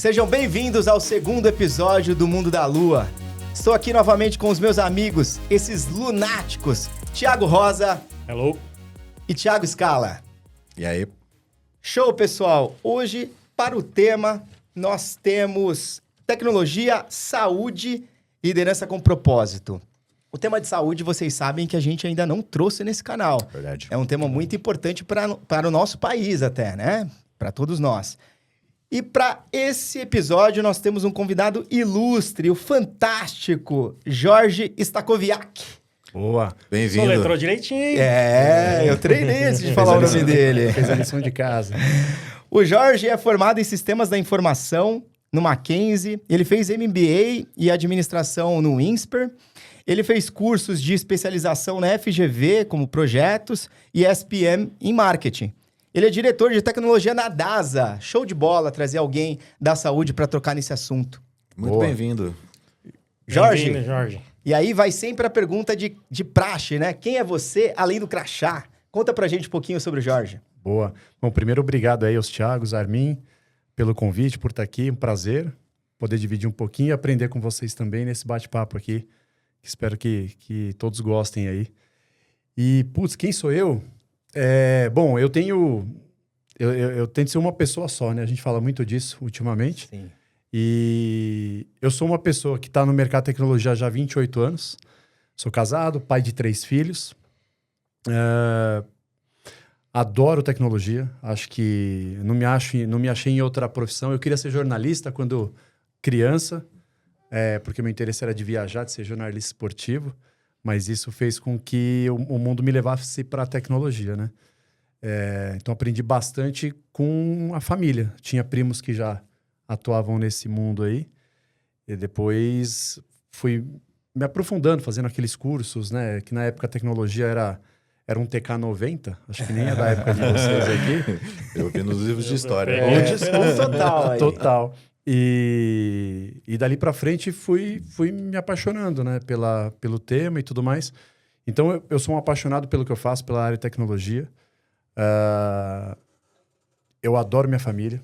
Sejam bem-vindos ao segundo episódio do Mundo da Lua. Estou aqui novamente com os meus amigos, esses lunáticos, Thiago Rosa. Hello. E Thiago Scala. E aí? Show, pessoal! Hoje, para o tema, nós temos tecnologia, saúde e liderança com propósito. O tema de saúde, vocês sabem que a gente ainda não trouxe nesse canal. Verdade. É um tema muito importante para o nosso país até, né? Para todos nós. E para esse episódio, nós temos um convidado ilustre, o fantástico Jorge Stacoviak. Boa. Bem-vindo. Só letrou direitinho. Eu treinei antes de falar o nome dele. Fez a lição de casa. O Jorge é formado em Sistemas da Informação no Mackenzie. Ele fez MBA e Administração no INSPER. Ele fez cursos de especialização na FGV, como projetos, e SPM em marketing. Ele é diretor de tecnologia na DASA. Show de bola trazer alguém da saúde para trocar nesse assunto. Muito bem-vindo. Jorge, Bem-vindo, Jorge. E aí vai sempre a pergunta de praxe, né? Quem é você além do crachá? Conta pra gente um pouquinho sobre o Jorge. Boa. Bom, primeiro, obrigado aí aos Thiagos, Armin, pelo convite, por estar aqui. Um prazer poder dividir um pouquinho e aprender com vocês também nesse bate-papo aqui. Espero que todos gostem aí. E, putz, quem sou eu? Bom, eu tento ser uma pessoa só, né? A gente fala muito disso ultimamente. Sim. E eu sou uma pessoa que está no mercado de tecnologia já há 28 anos. Sou casado, pai de 3 filhos. Adoro tecnologia. Acho que não me achei em outra profissão. Eu queria ser jornalista quando criança, porque meu interesse era de viajar, de ser jornalista esportivo. Mas isso fez com que o mundo me levasse para a tecnologia, né? Então aprendi bastante com a família. Tinha primos que já atuavam nesse mundo aí. E depois fui me aprofundando, fazendo aqueles cursos, né? Que na época a tecnologia era um TK90. Acho que nem é da época de vocês aqui. Eu vi nos livros de história. Um desconto total aí. Total. E dali pra frente fui me apaixonando, né? Pelo tema e tudo mais. Então eu sou um apaixonado pelo que eu faço, pela área de tecnologia. Eu adoro minha família.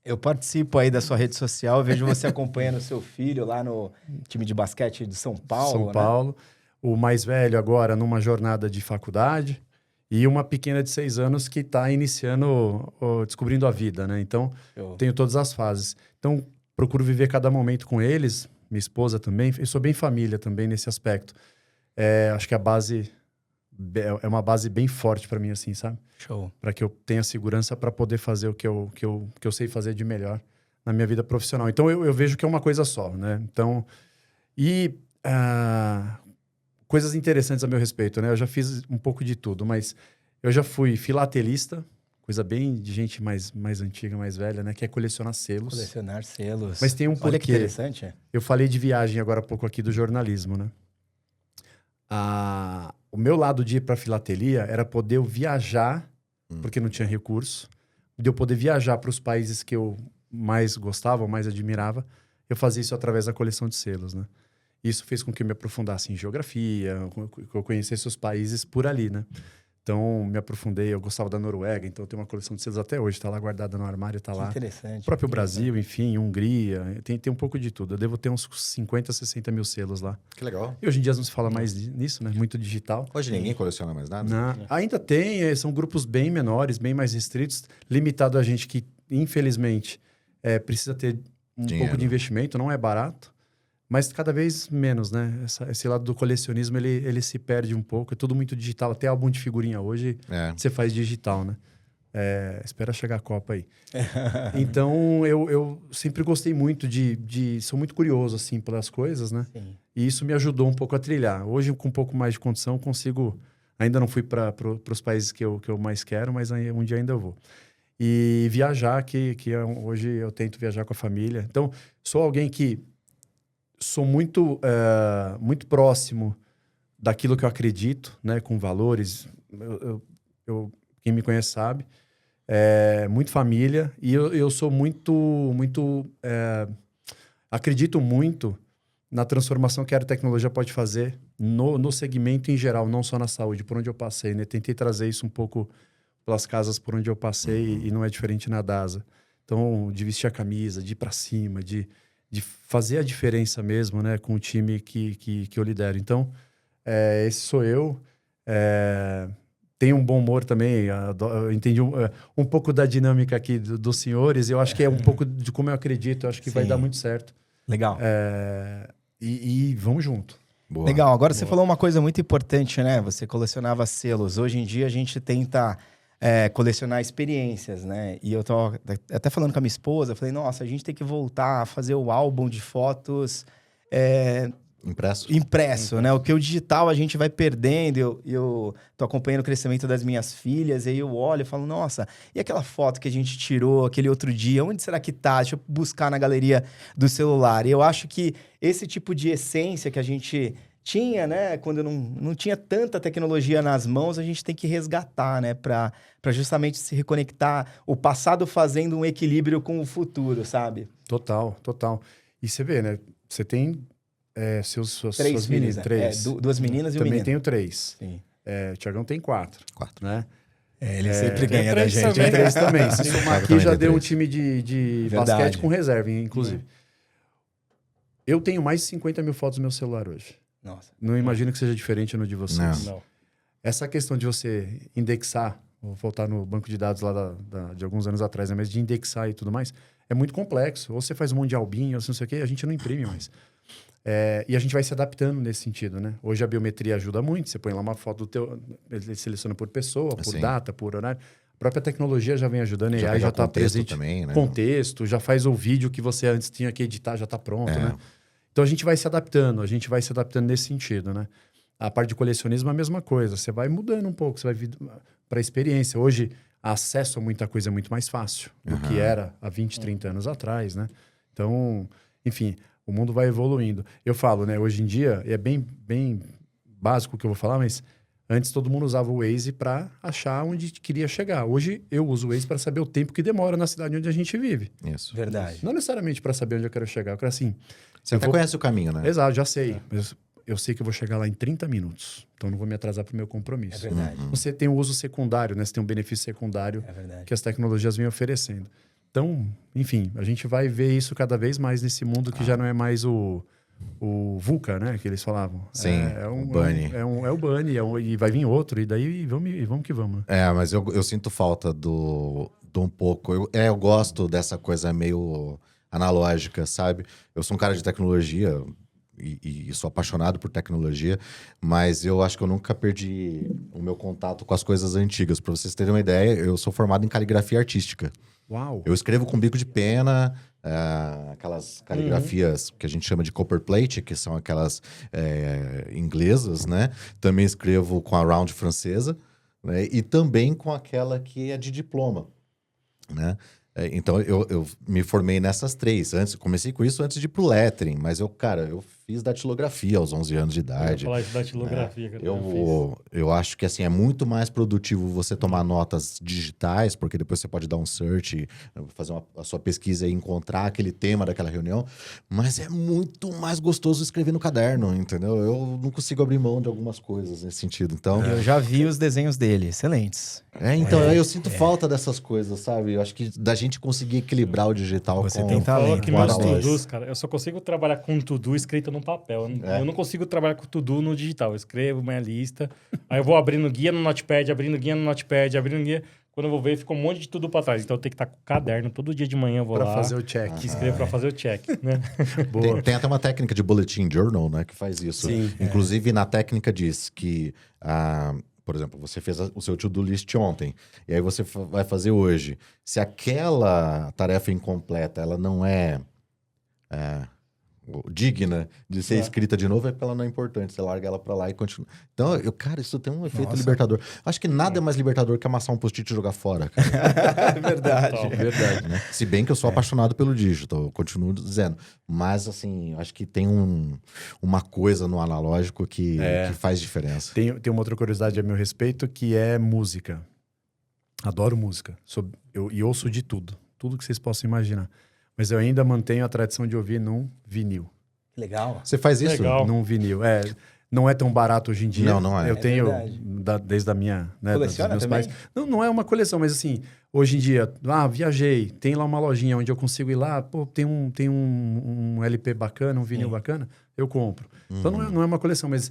Eu participo aí da sua rede social, eu vejo você acompanhando o seu filho lá no time de basquete de São Paulo. São Paulo. O mais velho agora numa jornada de faculdade. E uma pequena de 6 anos que está iniciando, descobrindo a vida, né? Então, tenho todas as fases. Então, procuro viver cada momento com eles. Minha esposa também. Eu sou bem família também nesse aspecto. Acho que a base é uma base bem forte para mim, assim, sabe? Show. Para que eu tenha segurança para poder fazer o que eu sei fazer de melhor na minha vida profissional. Então, eu vejo que é uma coisa só, né? Então, coisas interessantes a meu respeito, né? Eu já fiz um pouco de tudo, mas eu já fui filatelista, coisa bem de gente mais antiga, mais velha, né? Que é colecionar selos. Colecionar selos. Mas tem um porquê. Olha que interessante. Eu falei de viagem agora há pouco aqui do jornalismo, né? O meu lado de ir para filatelia era poder eu viajar, porque não tinha recurso, de eu poder viajar para os países que eu mais gostava, mais admirava. Eu fazia isso através da coleção de selos, né? Isso fez com que eu me aprofundasse em geografia, que eu conhecesse os países por ali, né? Então, me aprofundei. Eu gostava da Noruega, então eu tenho uma coleção de selos até hoje. Está lá guardada no armário, está lá. Interessante. O próprio Brasil, enfim, Hungria. Tem um pouco de tudo. Eu devo ter uns 50, 60 mil selos lá. Que legal. E hoje em dia não se fala mais nisso, né? Muito digital. Hoje ninguém coleciona mais nada? Não. Ainda tem, são grupos bem menores, bem mais restritos. Limitado a gente que, infelizmente, precisa ter Dinheiro. Pouco de investimento. Não é barato. Mas cada vez menos, né? Esse lado do colecionismo, ele se perde um pouco. É tudo muito digital. Até álbum de figurinha hoje, você faz digital, né? Espera chegar a Copa aí. Então, eu sempre gostei muito sou muito curioso, assim, pelas coisas, né? Sim. E isso me ajudou um pouco a trilhar. Hoje, com um pouco mais de condição, consigo... Ainda não fui para os países que eu mais quero, mas um dia ainda eu vou. E viajar, hoje eu tento viajar com a família. Então, sou alguém que... Sou muito próximo daquilo que eu acredito, né? Com valores. Quem me conhece sabe. Muito família. E eu sou muito... acredito muito na transformação que a tecnologia pode fazer no segmento em geral, não só na saúde, por onde eu passei, né? Tentei trazer isso um pouco pelas casas por onde eu passei e não é diferente na DASA. Então, de vestir a camisa, de ir para cima, de fazer a diferença mesmo, né? Com o time que eu lidero. Então, esse sou eu. Tenho um bom humor também. Eu entendi um pouco da dinâmica aqui dos senhores. Eu acho que é um pouco de como eu acredito. Eu acho que vai dar muito certo. Legal. E vamos junto. Boa. Legal. Agora você falou uma coisa muito importante, né? Você colecionava selos. Hoje em dia a gente tenta colecionar experiências, né? E eu tô até falando com a minha esposa, falei, nossa, a gente tem que voltar a fazer o álbum de fotos impresso, né? O que o digital a gente vai perdendo. Eu tô acompanhando o crescimento das minhas filhas, e aí eu olho e falo, nossa, e aquela foto que a gente tirou aquele outro dia, onde será que tá? Deixa eu buscar na galeria do celular. E eu acho que esse tipo de essência que a gente tinha, né? Quando não tinha tanta tecnologia nas mãos, a gente tem que resgatar, né? Para justamente se reconectar, o passado fazendo um equilíbrio com o futuro, sabe? Total. E você vê, né? Você tem suas Três meninas. filhas, né? Três. Duas meninas e um Também menino. tenho 3. Sim. O Thiagão tem 4. 4. Né? Ele sempre tem ganha da três gente. também. Tem 3 também. Se somar Thiago aqui, também já tem deu um 3. time de Verdade. basquete com reserva, inclusive. Eu tenho mais de 50 mil fotos no meu celular hoje. Nossa. Não imagino que seja diferente no de vocês. Não. Essa questão de você indexar, vou voltar no banco de dados lá de alguns anos atrás, né? Mas de indexar e tudo mais, é muito complexo. Ou você faz um monte de albinho, ou não sei o quê, a gente não imprime mais. E a gente vai se adaptando nesse sentido, né? Hoje a biometria ajuda muito. Você põe lá uma foto do teu... Ele seleciona por pessoa, por data, por horário. A própria tecnologia já vem ajudando, a AI já está presente. Também, né? Contexto, já faz o vídeo que você antes tinha que editar, já está pronto, né? Então a gente vai se adaptando nesse sentido, né? A parte de colecionismo é a mesma coisa. Você vai mudando um pouco, você vai para a experiência. Hoje, acesso a muita coisa é muito mais fácil do que era há 20, 30 anos atrás, né? Então, enfim, o mundo vai evoluindo. Eu falo, né? Hoje em dia, é bem básico o que eu vou falar, mas antes todo mundo usava o Waze para achar onde queria chegar. Hoje eu uso o Waze para saber o tempo que demora na cidade onde a gente vive. Isso. Verdade. Não necessariamente para saber onde eu quero chegar. Eu quero assim... Você até conhece o caminho, né? Exato, já sei. Mas eu sei que eu vou chegar lá em 30 minutos. Então não vou me atrasar para o meu compromisso. É verdade. Você tem o uso secundário, né? Você tem um benefício secundário que as tecnologias vêm oferecendo. Então, enfim, a gente vai ver isso cada vez mais nesse mundo que já não é mais o VUCA, né? Que eles falavam. Sim, o Bunny. É o Bunny, e vai vir outro, e daí vamos que vamos. Mas eu sinto falta do um pouco... Eu gosto dessa coisa meio analógica, sabe? Eu sou um cara de tecnologia e sou apaixonado por tecnologia, mas eu acho que eu nunca perdi o meu contato com as coisas antigas. Para vocês terem uma ideia, eu sou formado em caligrafia artística. Uau! Eu escrevo com bico de pena, aquelas caligrafias que a gente chama de copperplate, que são aquelas inglesas, né? Também escrevo com a round francesa, né? E também com aquela que é de diploma, né? Então, eu me formei nessas 3. Comecei com isso antes de ir pro lettering, mas eu fiz datilografia aos 11 anos de idade. Eu ia falar de datilografia. Cara, Eu acho que, assim, é muito mais produtivo você tomar notas digitais, porque depois você pode dar um search, fazer a sua pesquisa e encontrar aquele tema daquela reunião, mas é muito mais gostoso escrever no caderno, entendeu? Eu não consigo abrir mão de algumas coisas nesse sentido, então... Eu já vi os desenhos dele, excelentes. Eu sinto falta dessas coisas, sabe? Eu acho que da gente conseguir equilibrar o digital Você com... tem talento. Que meus to-dos, cara, eu só consigo trabalhar com to-do escrito no papel. Eu não consigo trabalhar com to-do no digital. Eu escrevo minha lista, aí eu vou abrindo guia no Notepad, abrindo guia. Quando eu vou ver, fica um monte de tudo pra trás. Então eu tenho que estar com o caderno. Todo dia de manhã eu vou Pra lá. fazer o check. Escrevo pra fazer o check, né? Boa. Tem até uma técnica de bulletin journal, né? Que faz isso. Sim, Inclusive, na técnica diz que... por exemplo, você fez o seu to-do list ontem, e aí você vai fazer hoje. Se aquela tarefa incompleta, ela não é digna de ser escrita de novo, é porque ela não é importante. Você larga ela pra lá e continua. Então, cara, isso tem um efeito libertador. Acho que nada é mais libertador que amassar um post-it e jogar fora. É verdade. Verdade, né? Se bem que eu sou apaixonado pelo digital, eu continuo dizendo. Mas, assim, acho que tem uma coisa no analógico que faz diferença. Tem uma outra curiosidade a meu respeito, que é música. Adoro música. E ouço de tudo. Tudo que vocês possam imaginar. Mas eu ainda mantenho a tradição de ouvir num vinil. Legal. Você faz isso? Legal. Num vinil. Não é tão barato hoje em dia. Não é. Eu É tenho, verdade. desde a minha... Né, Coleciona dos meus também? pais. Não é uma coleção, mas assim, hoje em dia, viajei, tem lá uma lojinha onde eu consigo ir lá, pô, tem um LP bacana, um vinil bacana, eu compro. Então não é uma coleção, mas,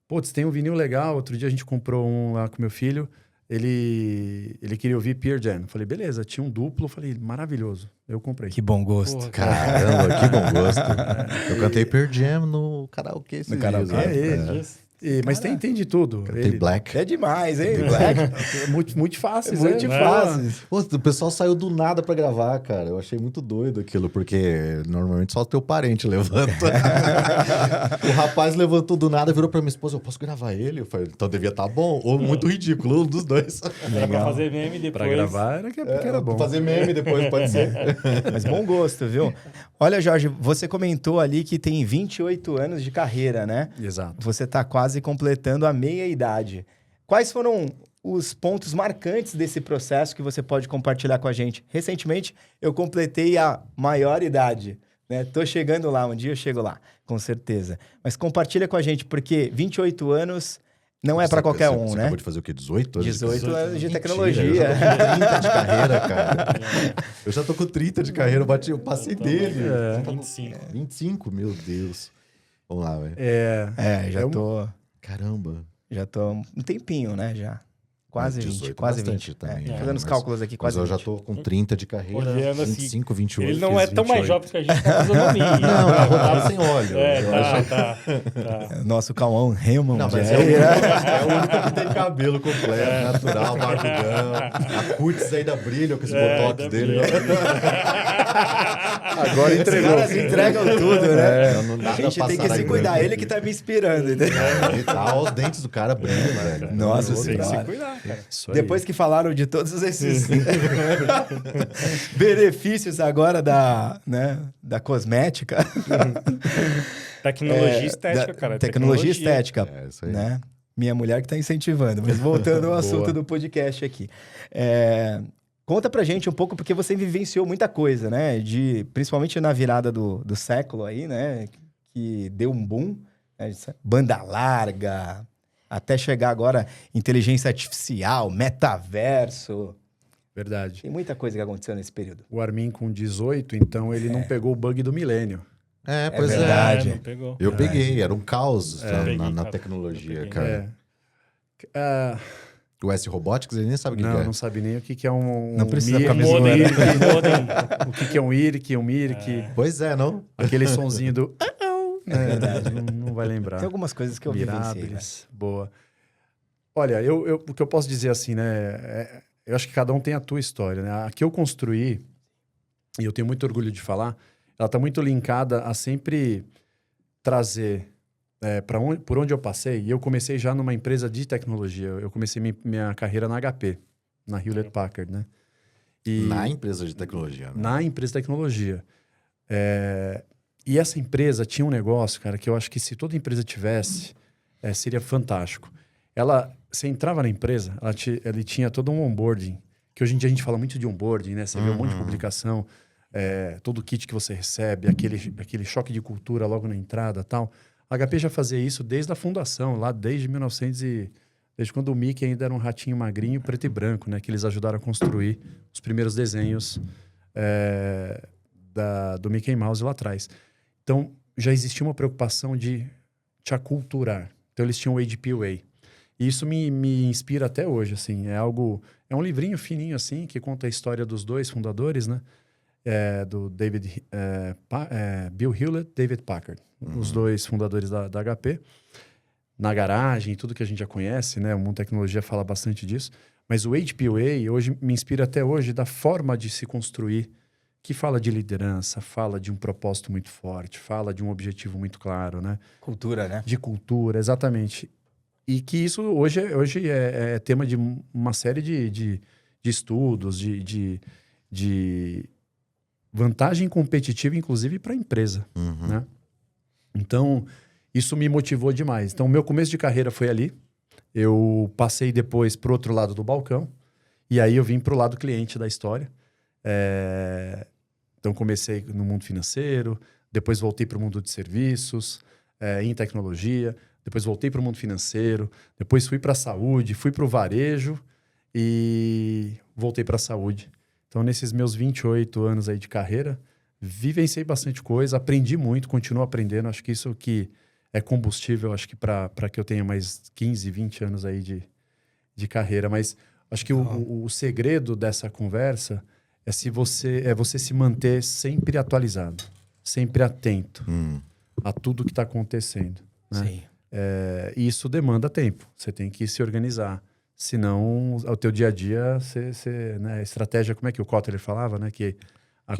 putz, tem um vinil legal. Outro dia a gente comprou um lá com meu filho, ele queria ouvir Pearl Jam. Falei, beleza, tinha um duplo, falei, maravilhoso. Eu comprei. Que bom gosto. Porra, Caramba, que bom gosto. Eu cantei Pearl Jam no karaokê esses dias, né? Mas tem de tudo. Cantei Black. É demais, hein? Black. Muito fácil, Muito né? fácil. Pô, o pessoal saiu do nada pra gravar, cara. Eu achei muito doido aquilo, porque normalmente só o teu parente levanta. O rapaz levantou do nada, virou pra minha esposa, eu posso gravar ele? Eu falei, então devia estar bom. Ou muito ridículo, um dos dois. Era pra fazer meme depois. Pra gravar porque era bom. Fazer meme depois, pode ser. Mas bom gosto, viu? Olha, Jorge, você comentou ali que tem 28 anos de carreira, né? Exato. Você está quase completando a meia-idade. Quais foram os pontos marcantes desse processo que você pode compartilhar com a gente? Recentemente, eu completei a maior idade, né? Tô chegando lá, um dia eu chego lá, com certeza. Mas compartilha com a gente, porque 28 anos não é para qualquer um, você né? acabou de fazer o quê? 18 anos? 18 anos de Mentira, tecnologia. Eu já tô com 30 de carreira, cara. Eu já tô com 30 de carreira, eu passei dele. É, 25. 25, meu Deus. Vamos lá, velho. Caramba. Já tô um tempinho, né, já. Quase 18, 20, quase bastante 20. também, É, né? fazendo os Mas- cálculos aqui, Mas quase eu já 20. tô com 30 de carreira, Olhando assim, 25, 28. Ele não é tão mais 28. jovem que a gente na fisionomia. Não, na rodada sem óleo. É, Eu tá, acho- tá. Nosso Cauã Raymond. Não, mas já é o único que tem cabelo completo, natural, barbudão. A cutis ainda brilha com esse botox ainda dele. Agora Os entregou. caras entregam tudo, né? Não, não A nada gente tem que passará se em cuidar. branco. Ele que tá me inspirando, entendeu? E tal, os dentes do cara brilham, velho. Nossa Outro, Tem que se Senhora. cuidar, cara. Isso aí. Depois que falaram de todos esses benefícios agora da cosmética. Tecnologia estética, cara. Tecnologia estética, É, isso aí. né? Minha mulher que tá incentivando. Mas voltando ao assunto do podcast aqui. Conta pra gente um pouco, porque você vivenciou muita coisa, né? Principalmente na virada do século aí, né? Que deu um boom. Né? Banda larga, até chegar agora inteligência artificial, metaverso. Verdade. Tem muita coisa que aconteceu nesse período. O Armin com 18, então ele não pegou o bug do milênio. É, pois é. verdade. Não pegou. Eu peguei, era um caos peguei, na cara. tecnologia, Peguei. cara. Ah, O S-Robotics, ele nem sabe o que não, é. não sabe nem o que é um... Não precisa um ficar MIRC, me zoando. o que é um IRC, um MIRC, Pois é, não? aquele sonzinho do... É verdade, não vai lembrar. Tem algumas coisas que eu vivenciei, né? Mirabilis, boa. Olha, o que eu posso dizer assim, né? Eu acho que cada um tem a tua história, né? A que eu construí, e eu tenho muito orgulho de falar, ela está muito linkada a sempre trazer por onde eu passei. E eu comecei já numa empresa de tecnologia. Eu comecei minha carreira na HP, na Hewlett Packard, né? E Na empresa de tecnologia, né? na empresa de tecnologia. E essa empresa tinha um negócio, cara, que eu acho que se toda empresa tivesse, seria fantástico. Você entrava na empresa, ele tinha todo um onboarding, que hoje em dia a gente fala muito de onboarding, né? Você vê um monte de publicação, todo o kit que você recebe, aquele choque de cultura logo na entrada e tal. A HP já fazia isso desde a fundação, lá desde 1900 desde quando o Mickey ainda era um ratinho magrinho, preto e branco, né? Que eles ajudaram a construir os primeiros desenhos do Mickey Mouse lá atrás. Então, já existia uma preocupação de te aculturar. Então, eles tinham o ADP Way. E isso me inspira até hoje, assim. É um livrinho fininho, assim, que conta a história dos dois fundadores, né? Do Bill Hewlett, David Packard. Os dois fundadores da HP. Na garagem, tudo que a gente já conhece, né? O mundo tecnologia fala bastante disso. Mas o ADP Way, hoje, me inspira até hoje da forma de se construir, que fala de liderança, fala de um propósito muito forte, fala de um objetivo muito claro, né? Cultura, né? De cultura, exatamente. E que isso hoje é tema de uma série de estudos, de vantagem competitiva, inclusive para a empresa, né? Então, isso me motivou demais. Então, o meu começo de carreira foi ali. Eu passei depois para o outro lado do balcão. E aí eu vim para o lado cliente da história. Então, comecei no mundo financeiro, depois voltei para o mundo de serviços, em tecnologia. depois voltei para o mundo financeiro, depois fui para a saúde, fui para o varejo e voltei para a saúde. Então, nesses meus 28 anos aí de carreira, vivenciei bastante coisa, aprendi muito, continuo aprendendo. Acho que isso que é combustível, acho que para que eu tenha mais 15, 20 anos aí de carreira. Mas acho que o segredo dessa conversa é você se manter sempre atualizado, sempre atento a tudo que está acontecendo. Né? Sim. E isso demanda tempo. Você tem que se organizar. Senão, o teu dia a dia, né, estratégia, como é que o Kotler falava, né? Que a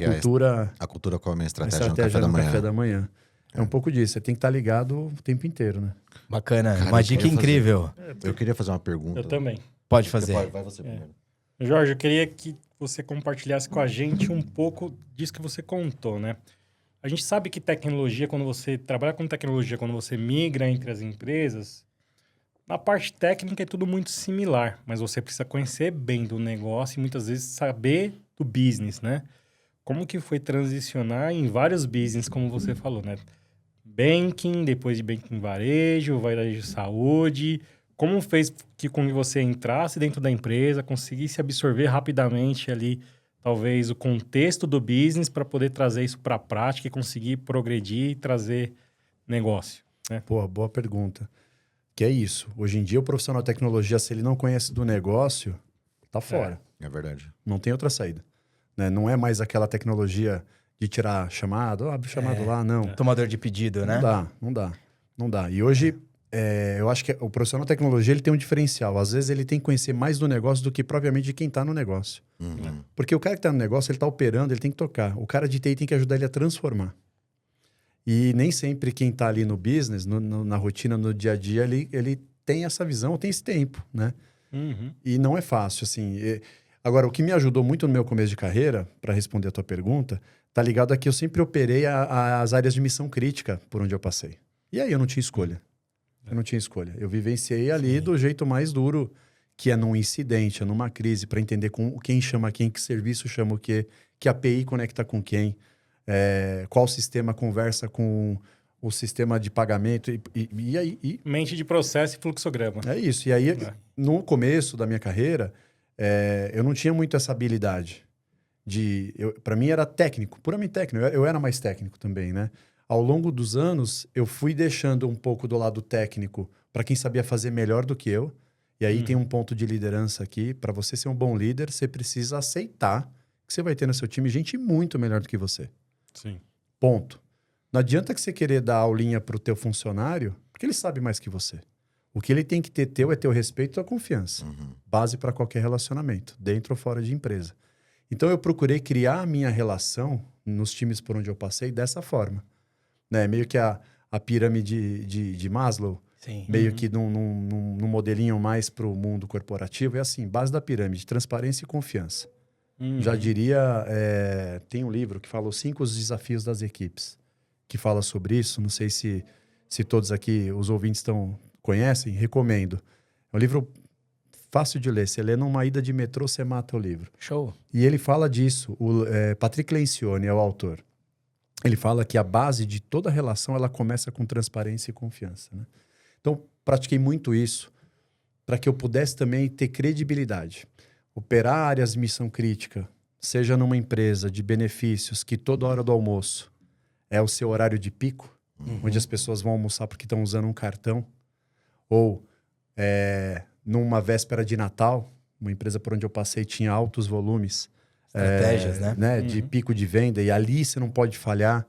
cultura come a estratégia no café da manhã. É um pouco disso. Você tem que estar ligado o tempo inteiro, né? Bacana. Cara, uma dica incrível. Eu queria fazer uma pergunta. Eu também. Pode fazer. Vai você primeiro. Jorge, eu queria que você compartilhasse com a gente um pouco disso que você contou, né? A gente sabe que tecnologia, quando você trabalha com tecnologia, quando você migra entre as empresas, na parte técnica é tudo muito similar, mas você precisa conhecer bem do negócio e muitas vezes saber do business, né? Como que foi transicionar em vários business, como você falou, né? Banking, depois de banking varejo saúde. Como fez com que você entrasse dentro da empresa, conseguisse absorver rapidamente ali, talvez, o contexto do business para poder trazer isso para a prática e conseguir progredir e trazer negócio, né? Pô, boa pergunta. Que é isso. Hoje em dia, o profissional de tecnologia, se ele não conhece do negócio, tá fora. É verdade. Não tem outra saída. Né? Não é mais aquela tecnologia de tirar chamado, abre o chamado lá, não. Tomador de pedido, né? Não dá. E hoje, eu acho que o profissional de tecnologia, ele tem um diferencial. Às vezes, ele tem que conhecer mais do negócio do que propriamente de quem está no negócio. Porque o cara que está no negócio, ele está operando, ele tem que tocar. O cara de TI tem que ajudar ele a transformar. E nem sempre quem está ali no business, na rotina, no dia a dia, ele tem essa visão, tem esse tempo, né? E não é fácil, assim. Agora, o que me ajudou muito no meu começo de carreira, para responder a tua pergunta, tá ligado a que eu sempre operei as áreas de missão crítica por onde eu passei. E aí eu não tinha escolha. Eu vivenciei ali do jeito mais duro, que é num incidente, é numa crise, para entender quem chama quem, que serviço chama o quê, que API conecta com quem, qual sistema conversa com o sistema de pagamento e aí... Mente de processo e fluxograma. É isso. E aí, no começo da minha carreira, eu não tinha muito essa habilidade. Para mim era técnico, puramente técnico. Eu era mais técnico também, né? Ao longo dos anos, eu fui deixando um pouco do lado técnico para quem sabia fazer melhor do que eu. E aí tem um ponto de liderança aqui. Para você ser um bom líder, você precisa aceitar que você vai ter no seu time gente muito melhor do que você. Sim. Ponto. Não adianta que você querer dar aulinha para o teu funcionário, porque ele sabe mais que você. O que ele tem que ter é teu respeito e tua confiança. Base para qualquer relacionamento, dentro ou fora de empresa. Então, eu procurei criar a minha relação nos times por onde eu passei dessa forma. Né? Meio que a pirâmide de Maslow, Sim. meio que num modelinho mais para o mundo corporativo. É assim, base da pirâmide, transparência e confiança. Já diria, tem um livro que fala os 5 desafios das equipes, que fala sobre isso. Não sei se todos aqui, os ouvintes conhecem, recomendo. É um livro fácil de ler. Você lê numa ida de metrô, você mata o livro. Show. E ele fala disso. Patrick Lencioni é o autor. Ele fala que a base de toda relação, ela começa com transparência e confiança. Né? Então, pratiquei muito isso para que eu pudesse também ter credibilidade. Operar áreas de missão crítica, seja numa empresa de benefícios que toda hora do almoço é o seu horário de pico, onde as pessoas vão almoçar porque estão usando um cartão, ou numa véspera de Natal, uma empresa por onde eu passei tinha altos volumes, estratégias, né? De pico de venda, e ali você não pode falhar,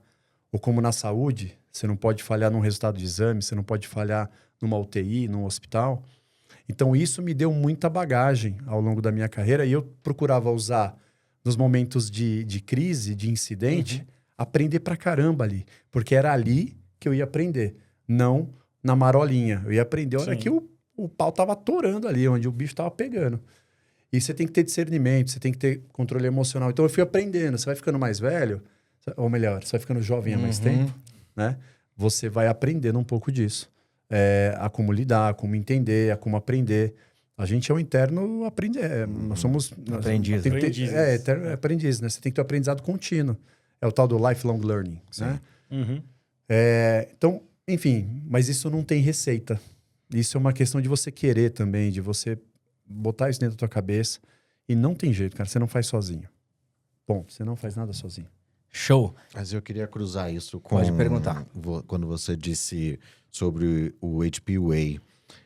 ou como na saúde, você não pode falhar num resultado de exame, você não pode falhar numa UTI, num hospital. Então, isso me deu muita bagagem ao longo da minha carreira e eu procurava usar, nos momentos de crise, de incidente, aprender pra caramba ali. Porque era ali que eu ia aprender, não na marolinha. Eu ia aprender a hora que o pau tava atorando ali, onde o bicho tava pegando. E você tem que ter discernimento, você tem que ter controle emocional. Então, eu fui aprendendo. Você vai ficando mais velho, ou melhor, você vai ficando jovem há mais tempo, né? Você vai aprendendo um pouco disso. A como lidar, a como entender, a como aprender. A gente é um interno aprendiz. Nós somos... Aprendiz. Aprendiz, né? Você tem que ter um aprendizado contínuo. É o tal do lifelong learning, né? Uhum. Então, Enfim, mas isso não tem receita. Isso é uma questão de você querer também, de você botar isso dentro da tua cabeça. E não tem jeito, cara. Você não faz sozinho. Ponto. Você não faz nada sozinho. Show. Mas eu queria cruzar isso com... Pode perguntar. Quando você disse sobre o HP Way.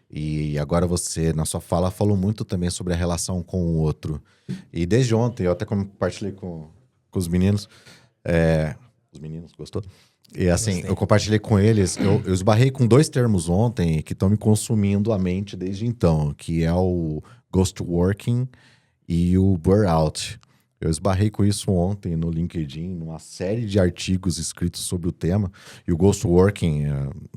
E agora você, na sua fala, falou muito também sobre a relação com o outro. E desde ontem, eu até compartilhei com os meninos. Os meninos, gostou? E assim, eu compartilhei com eles. Eu esbarrei com 2 termos ontem que estão me consumindo a mente desde então. Que é o ghost working e o burnout. Eu esbarrei com isso ontem no LinkedIn, numa série de artigos escritos sobre o tema. E o ghost working,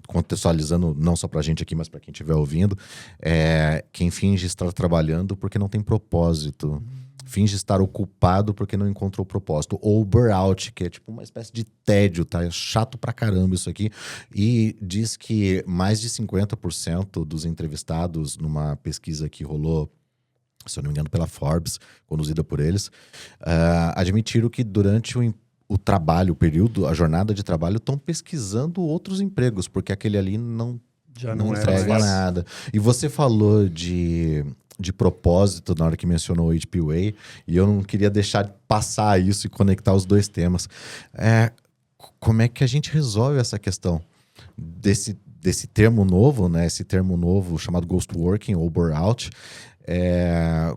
contextualizando não só pra gente aqui, mas pra quem estiver ouvindo, é quem finge estar trabalhando porque não tem propósito. Finge estar ocupado porque não encontrou propósito. Ou burnout, que é tipo uma espécie de tédio, tá? É chato pra caramba isso aqui. E diz que mais de 50% dos entrevistados numa pesquisa que rolou, se eu não me engano, pela Forbes, conduzida por eles, admitiram que durante o trabalho, o período, a jornada de trabalho, estão pesquisando outros empregos, porque aquele ali não entrega nada. E você falou de propósito na hora que mencionou o HP Way, e eu não queria deixar de passar isso e conectar os 2 temas. Como é que a gente resolve essa questão desse termo novo, né? Esse termo novo chamado ghost working ou burnout,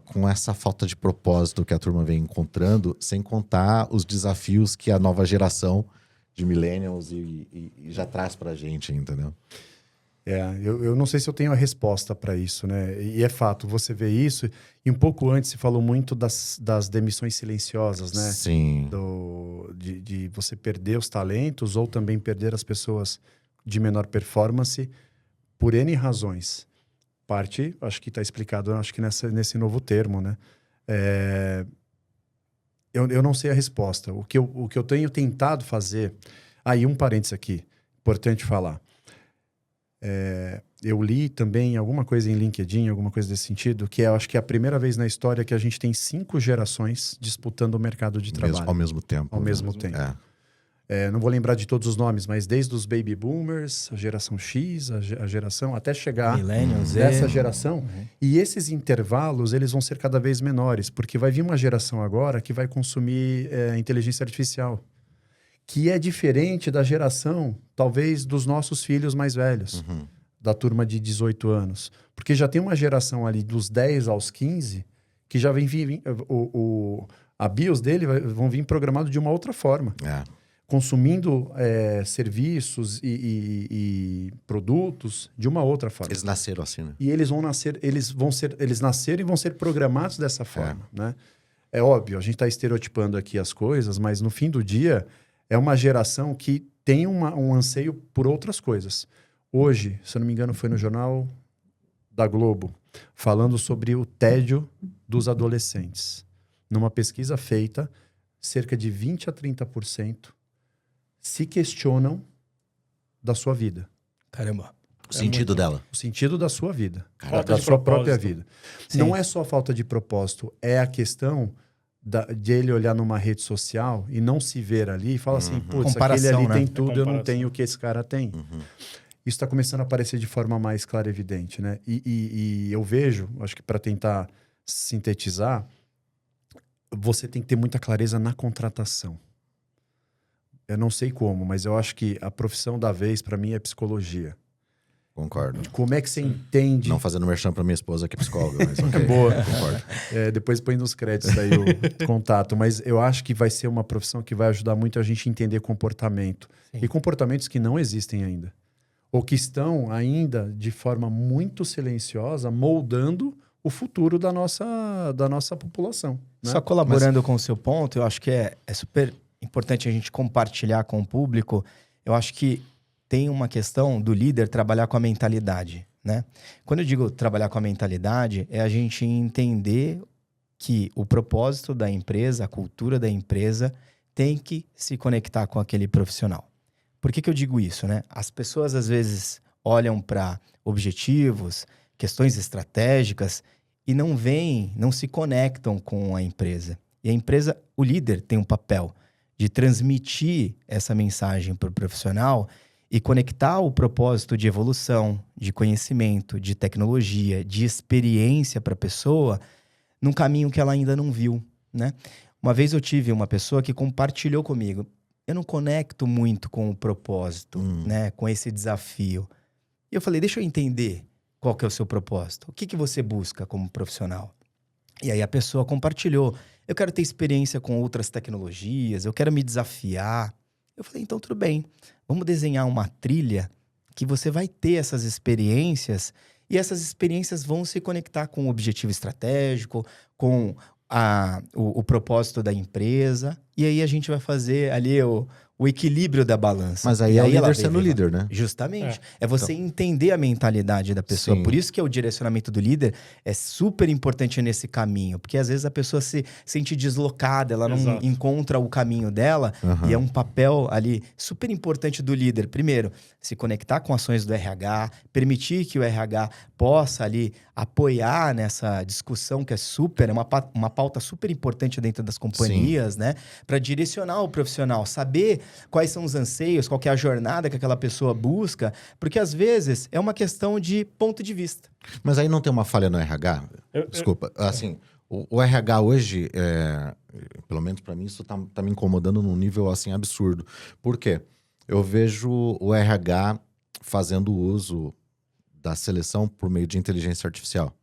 com essa falta de propósito que a turma vem encontrando, sem contar os desafios que a nova geração de millennials e já traz pra gente, entendeu? Eu não sei se eu tenho a resposta para isso, né? E é fato, você vê isso, e um pouco antes se falou muito das demissões silenciosas, né? Sim. De você perder os talentos ou também perder as pessoas de menor performance por N razões. Parte, acho que está explicado, acho que nesse novo termo, né? Eu não sei a resposta. O que eu tenho tentado fazer... E um parênteses aqui, importante falar. Eu li também alguma coisa em LinkedIn, alguma coisa desse sentido, que acho que é a primeira vez na história que a gente tem 5 gerações disputando o mercado de trabalho. Ao mesmo tempo. Ao mesmo tempo. Não vou lembrar de todos os nomes, mas desde os baby boomers, a geração X, a geração, até chegar dessa geração. E esses intervalos, eles vão ser cada vez menores, porque vai vir uma geração agora que vai consumir inteligência artificial, que é diferente da geração, talvez, dos nossos filhos mais velhos, da turma de 18 anos. Porque já tem uma geração ali dos 10 aos 15 que já vem vir... A BIOS dele vão vir programado de uma outra forma. Consumindo serviços e produtos de uma outra forma. Eles nasceram assim, né? E eles nasceram e vão ser programados dessa forma, né? É óbvio, a gente está estereotipando aqui as coisas, mas no fim do dia é uma geração que tem um anseio por outras coisas. Hoje, se eu não me engano, foi no Jornal da Globo, falando sobre o tédio dos adolescentes. Numa pesquisa feita, cerca de 20% a 30% se questionam da sua vida. Caramba. O sentido dela. O sentido da sua vida. Falta Da de sua propósito. própria vida. Sim. Não é só falta de propósito, é a questão de ele olhar numa rede social e não se ver ali e falar assim, putz, aquele Comparação, ali né? tem tudo, eu não Comparação. tenho o que esse cara tem. Isso está começando a aparecer de forma mais clara e evidente, né? E eu vejo, acho que para tentar sintetizar, você tem que ter muita clareza na contratação. Eu não sei como, mas eu acho que a profissão da vez, para mim, é psicologia. Concordo. Como é que você entende... Não fazendo merchan pra minha esposa que é psicóloga, mas ok. Boa. Concordo. Depois põe nos créditos aí o contato. Mas eu acho que vai ser uma profissão que vai ajudar muito a gente a entender comportamento. Sim. E comportamentos que não existem ainda. Ou que estão ainda de forma muito silenciosa moldando o futuro da nossa população. Né? Só colaborando com o seu ponto, eu acho que é super importante a gente compartilhar com o público. Eu acho que tem uma questão do líder trabalhar com a mentalidade, né? Quando eu digo trabalhar com a mentalidade, é a gente entender que o propósito da empresa, a cultura da empresa, tem que se conectar com aquele profissional. Por que eu digo isso, né? As pessoas, às vezes, olham para objetivos, questões estratégicas e não veem, não se conectam com a empresa. E a empresa, o líder tem um papel de transmitir essa mensagem para o profissional e conectar o propósito de evolução, de conhecimento, de tecnologia, de experiência para a pessoa num caminho que ela ainda não viu, né? Uma vez eu tive uma pessoa que compartilhou comigo, eu não conecto muito com o propósito, né? Com esse desafio. E eu falei, deixa eu entender qual que é o seu propósito. O que que você busca como profissional? E aí a pessoa compartilhou, eu quero ter experiência com outras tecnologias, eu quero me desafiar. Eu falei, então tudo bem, vamos desenhar uma trilha que você vai ter essas experiências e essas experiências vão se conectar com o objetivo estratégico, com o propósito da empresa. E aí a gente vai fazer ali o equilíbrio da balança. Mas aí e é o ela líder veio sendo líder, né? Justamente. É você entender a mentalidade da pessoa. Sim. Por isso que o direcionamento do líder é super importante nesse caminho. Porque às vezes a pessoa se sente deslocada, ela não Exato. encontra o caminho dela. E é um papel ali super importante do líder. Primeiro, se conectar com ações do RH, permitir que o RH possa ali apoiar nessa discussão que é uma pauta super importante dentro das companhias, né? Para direcionar o profissional, saber quais são os anseios, qual que é a jornada que aquela pessoa busca, porque às vezes é uma questão de ponto de vista. Mas aí não tem uma falha no RH? Desculpa, assim, o RH hoje, pelo menos para mim, isso tá me incomodando num nível assim absurdo. Por quê? Eu vejo o RH fazendo uso da seleção por meio de inteligência artificial.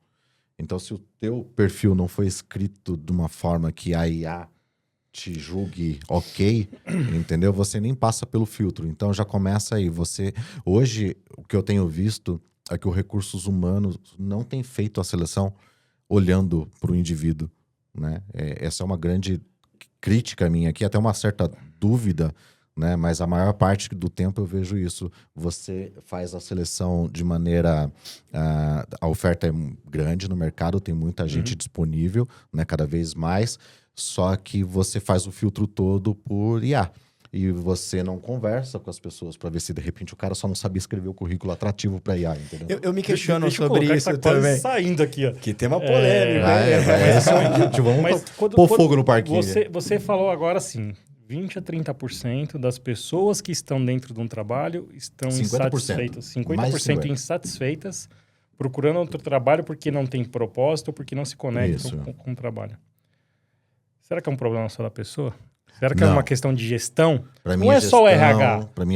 Então, se o teu perfil não foi escrito de uma forma que a IA te julgue ok, entendeu? Você nem passa pelo filtro. Então, já começa aí. Hoje, o que eu tenho visto é que os recursos humanos não têm feito a seleção olhando para o indivíduo, né? Essa é uma grande crítica minha aqui, até uma certa dúvida, né? Mas a maior parte do tempo eu vejo isso. Você faz a seleção de maneira... a oferta é grande no mercado, tem muita gente disponível, né? Cada vez mais. Só que você faz o filtro todo por IA. E você não conversa com as pessoas para ver se de repente o cara só não sabia escrever o currículo atrativo para IA, entendeu? Eu me questiono Deixa eu sobre colocar isso que tá também. quase saindo aqui, ó. Que tema polêmico. Vamos pôr fogo no parquinho. Você falou agora assim, 20 a 30% das pessoas que estão dentro de um trabalho estão 50%. insatisfeitas. Mais 50% 50%. insatisfeitas, procurando outro trabalho porque não tem propósito, porque não se conectam Isso. com o trabalho. Será que é um problema só da pessoa? Será que é Não. uma questão de gestão? Pra mim Não é só o gestão, RH. Pra mim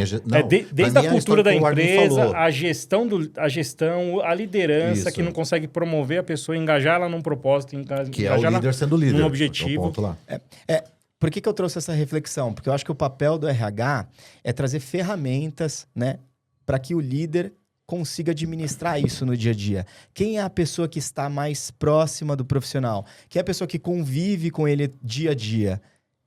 Desde a cultura da empresa, a gestão, a liderança Isso. que não consegue promover a pessoa, engajar ela num propósito, que é o líder sendo líder. num É objetivo. o ponto lá. Por que eu trouxe essa reflexão? Porque eu acho que o papel do RH é trazer ferramentas, né, para que o líder consiga administrar isso no dia a dia. Quem é a pessoa que está mais próxima do profissional? Quem é a pessoa que convive com ele dia a dia?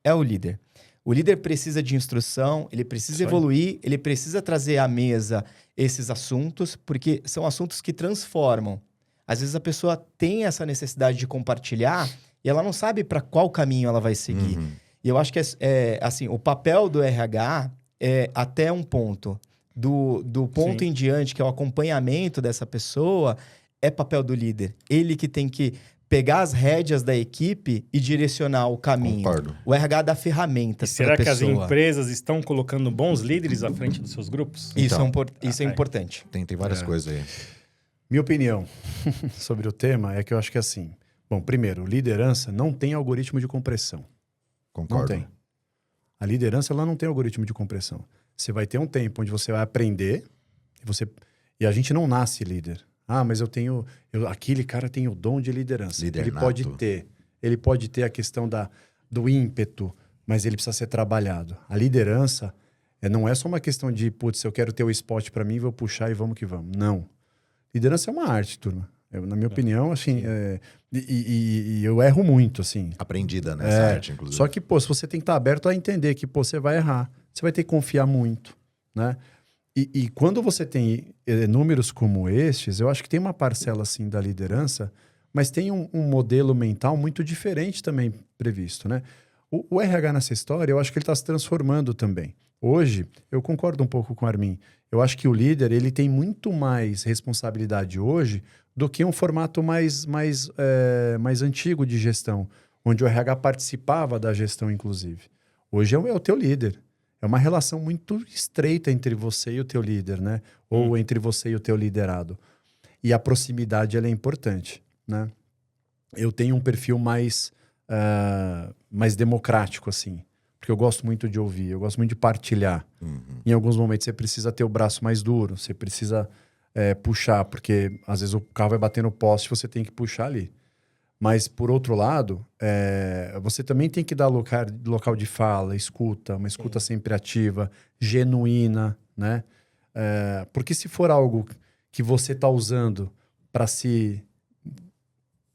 É o líder. O líder precisa de instrução, ele precisa evoluir, ele precisa trazer à mesa esses assuntos, porque são assuntos que transformam. Às vezes a pessoa tem essa necessidade de compartilhar e ela não sabe para qual caminho ela vai seguir. E eu acho que assim, o papel do RH é até um ponto. Do ponto em diante, que é o acompanhamento dessa pessoa, é papel do líder. Ele que tem que pegar as rédeas da equipe e direcionar o caminho. Concordo. O RH dá ferramentas para a Será que pessoa. as empresas estão colocando bons líderes à frente dos seus grupos? Isso, Então, isso é importante. Tem várias coisas aí. Minha opinião sobre o tema é que eu acho que assim... Bom, primeiro, liderança não tem algoritmo de compressão. Concordo. Não tem. A liderança, ela não tem algoritmo de compressão. Você vai ter um tempo onde você vai aprender e a gente não nasce líder. Ah, mas aquele cara tem o dom de liderança. Líder Ele nato. pode ter a questão do ímpeto, mas ele precisa ser trabalhado. A liderança não é só uma questão de, putz, eu quero ter o spot para mim, vou puxar e vamos que vamos. Não. Liderança é uma arte, turma. Na minha opinião, assim, e eu erro muito, assim. Aprendida nessa arte, inclusive. Só que, pô, se você tem que estar aberto a entender que, pô, você vai errar. Você vai ter que confiar muito, né? E quando você tem números como estes, eu acho que tem uma parcela, assim, da liderança, mas tem um modelo mental muito diferente também previsto, né? O RH nessa história, eu acho que ele está se transformando também. Hoje, eu concordo um pouco com o Armin. Eu acho que o líder, ele tem muito mais responsabilidade hoje do que um formato mais antigo de gestão, onde o RH participava da gestão, inclusive. Hoje é o teu líder. É uma relação muito estreita entre você e o teu líder, né? Ou entre você e o teu liderado. E a proximidade, ela é importante, né? Eu tenho um perfil mais democrático, assim. Porque eu gosto muito de ouvir, eu gosto muito de partilhar. Em alguns momentos você precisa ter o braço mais duro, você precisa puxar, porque às vezes o carro vai bater no poste, você tem que puxar ali. Mas, por outro lado, você também tem que dar local de fala, escuta, uma escuta sempre ativa, genuína, né? Porque se for algo que você está usando para se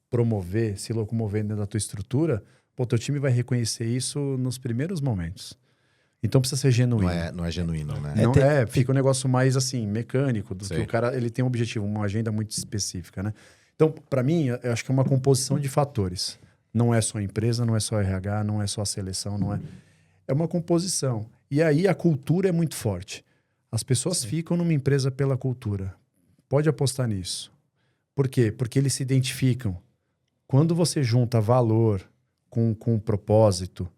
promover, se locomover dentro da tua estrutura, pô, teu time vai reconhecer isso nos primeiros momentos. Então precisa ser genuíno. Não é genuíno, né? Não, fica um negócio mais assim, mecânico, do que o cara ele tem um objetivo, uma agenda muito específica, né? Então, para mim, eu acho que é uma composição de fatores. Não é só a empresa, não é só RH, não é só a seleção, não é... É uma composição. E aí a cultura é muito forte. As pessoas ficam numa empresa pela cultura. Pode apostar nisso. Por quê? Porque eles se identificam. Quando você junta valor com propósito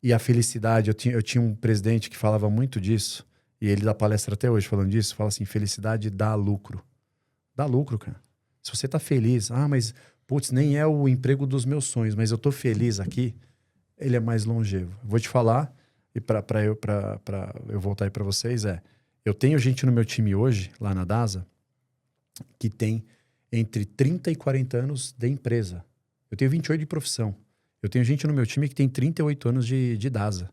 e a felicidade... Eu tinha um presidente que falava muito disso, e ele dá palestra até hoje falando disso, fala assim, felicidade dá lucro. Dá lucro, cara. Se você tá feliz, mas, putz, nem é o emprego dos meus sonhos, mas eu tô feliz aqui, ele é mais longevo. Vou te falar, e para eu voltar aí para vocês, eu tenho gente no meu time hoje, lá na DASA, que tem entre 30 e 40 anos de empresa. Eu tenho 28 de profissão. Eu tenho gente no meu time que tem 38 anos de DASA.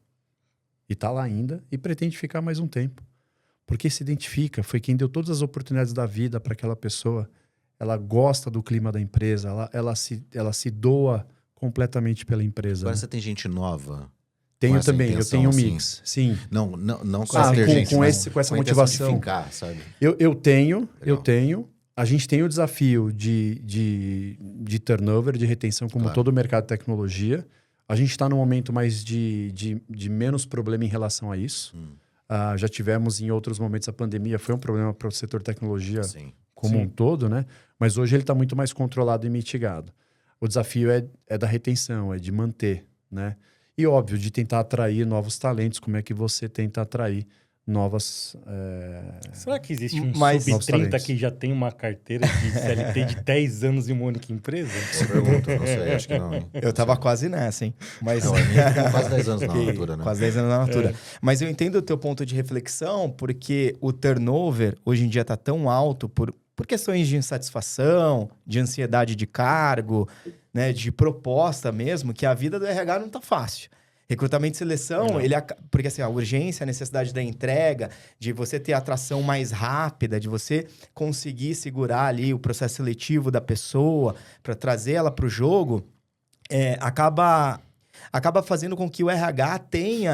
E tá lá ainda e pretende ficar mais um tempo. Porque se identifica, foi quem deu todas as oportunidades da vida para aquela pessoa. Ela gosta do clima da empresa, ela se doa completamente pela empresa. Agora você tem gente nova? Tenho também, eu tenho um mix, sim. Não só ter gente, com essa motivação. De fincar, sabe? Eu tenho. A gente tem o desafio de turnover, de retenção, como todo o mercado de tecnologia. A gente está num momento mais de menos problema em relação a isso. Já tivemos em outros momentos, a pandemia foi um problema para o setor de tecnologia como um todo, né? Mas hoje ele está muito mais controlado e mitigado. O desafio é da retenção, é de manter, né? E óbvio, de tentar atrair novos talentos, como é que você tenta atrair novas... Será que existe um sub-30 que já tem uma carteira de CLT de 10 anos em uma única empresa? Essa pergunta, não sei, acho que não, hein? Eu tava quase nessa, hein? Mas... Não, a minha ficou quase 10 anos na Natura, né? Quase 10 anos na Natura. Mas eu entendo o teu ponto de reflexão, porque o turnover hoje em dia tá tão alto por questões de insatisfação, de ansiedade de cargo, né, de proposta mesmo, que a vida do RH não tá fácil. Recrutamento e seleção, porque assim, a urgência, a necessidade da entrega, de você ter atração mais rápida, de você conseguir segurar ali o processo seletivo da pessoa para trazer ela para o jogo, acaba fazendo com que o RH tenha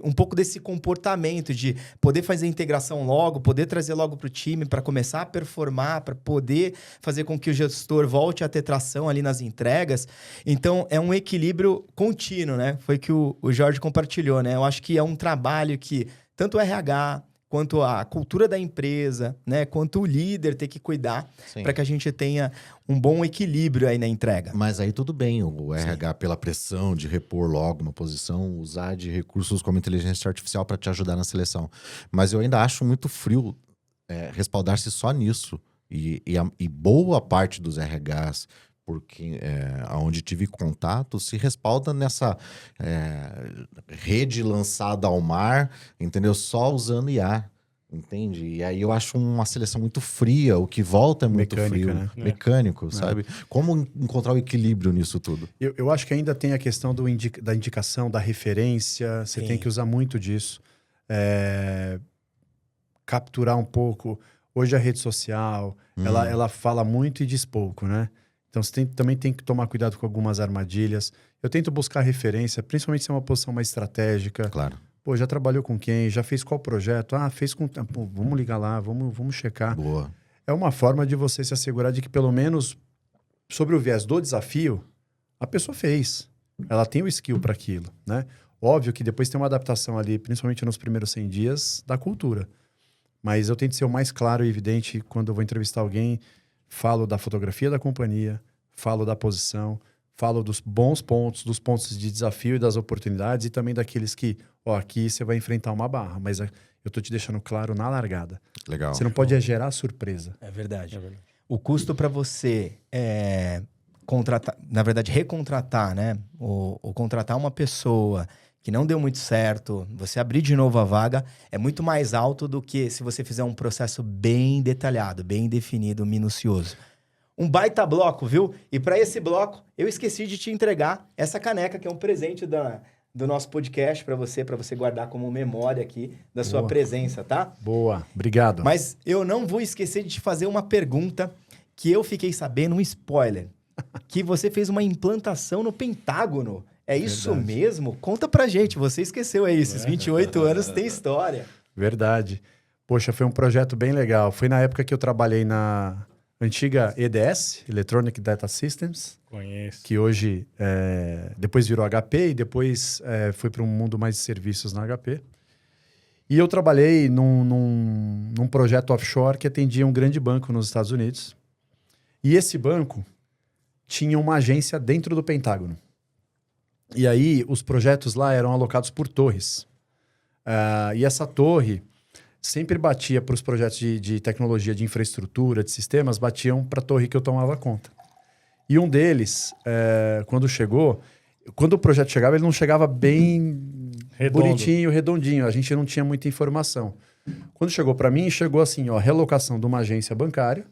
um pouco desse comportamento de poder fazer a integração logo, poder trazer logo para o time, para começar a performar, para poder fazer com que o gestor volte a ter tração ali nas entregas. Então, é um equilíbrio contínuo, né? Foi que o Jorge compartilhou, né? Eu acho que é um trabalho que tanto o RH... quanto a cultura da empresa, né? Quanto o líder ter que cuidar para que a gente tenha um bom equilíbrio aí na entrega. Mas aí tudo bem, o RH, pela pressão de repor logo uma posição, usar de recursos como inteligência artificial para te ajudar na seleção. Mas eu ainda acho muito frio respaldar-se só nisso. E boa parte dos RHs, porque onde tive contato, se respalda nessa rede lançada ao mar, entendeu? Só usando IA, entende? E aí eu acho uma seleção muito fria, o que volta é muito frio. Né? Mecânico, sabe? Como encontrar o equilíbrio nisso tudo? Eu acho que ainda tem a questão da indicação, da referência, você tem que usar muito disso. Capturar um pouco. Hoje a rede social, ela fala muito e diz pouco, né? Então, você também tem que tomar cuidado com algumas armadilhas. Eu tento buscar referência, principalmente se é uma posição mais estratégica. Claro. Pô, já trabalhou com quem? Já fez qual projeto? Fez com... Pô, vamos ligar lá, vamos checar. Boa. É uma forma de você se assegurar de que, pelo menos, sobre o viés do desafio, a pessoa fez. Ela tem o skill para aquilo, né? Óbvio que depois tem uma adaptação ali, principalmente nos primeiros 100 dias, da cultura. Mas eu tento ser o mais claro e evidente quando eu vou entrevistar alguém... Falo da fotografia da companhia, falo da posição, falo dos bons pontos, dos pontos de desafio e das oportunidades, e também daqueles que, aqui você vai enfrentar uma barra, mas eu tô te deixando claro na largada. Legal. Você não pode gerar surpresa. É verdade. O custo para você contratar, na verdade, recontratar, né? Ou contratar uma pessoa que não deu muito certo, você abrir de novo a vaga, é muito mais alto do que se você fizer um processo bem detalhado, bem definido, minucioso. Um baita bloco, viu? E para esse bloco, eu esqueci de te entregar essa caneca, que é um presente do nosso podcast para você guardar como memória aqui da sua presença, tá? Boa, obrigado. Mas eu não vou esquecer de te fazer uma pergunta que eu fiquei sabendo, um spoiler, que você fez uma implantação no Pentágono. É isso mesmo? Conta pra gente, você esqueceu aí, esses 28 anos tem história. Verdade. Poxa, foi um projeto bem legal. Foi na época que eu trabalhei na antiga EDS, Electronic Data Systems. Conheço. Que hoje, depois virou HP e depois foi para um mundo mais de serviços na HP. E eu trabalhei num projeto offshore que atendia um grande banco nos Estados Unidos. E esse banco tinha uma agência dentro do Pentágono. E aí, os projetos lá eram alocados por torres. E essa torre sempre batia para os projetos de tecnologia, de infraestrutura, de sistemas, batiam para a torre que eu tomava conta. E um deles, quando o projeto chegava, ele não chegava bem bonitinho, redondinho. A gente não tinha muita informação. Quando chegou para mim, chegou assim, relocação de uma agência bancária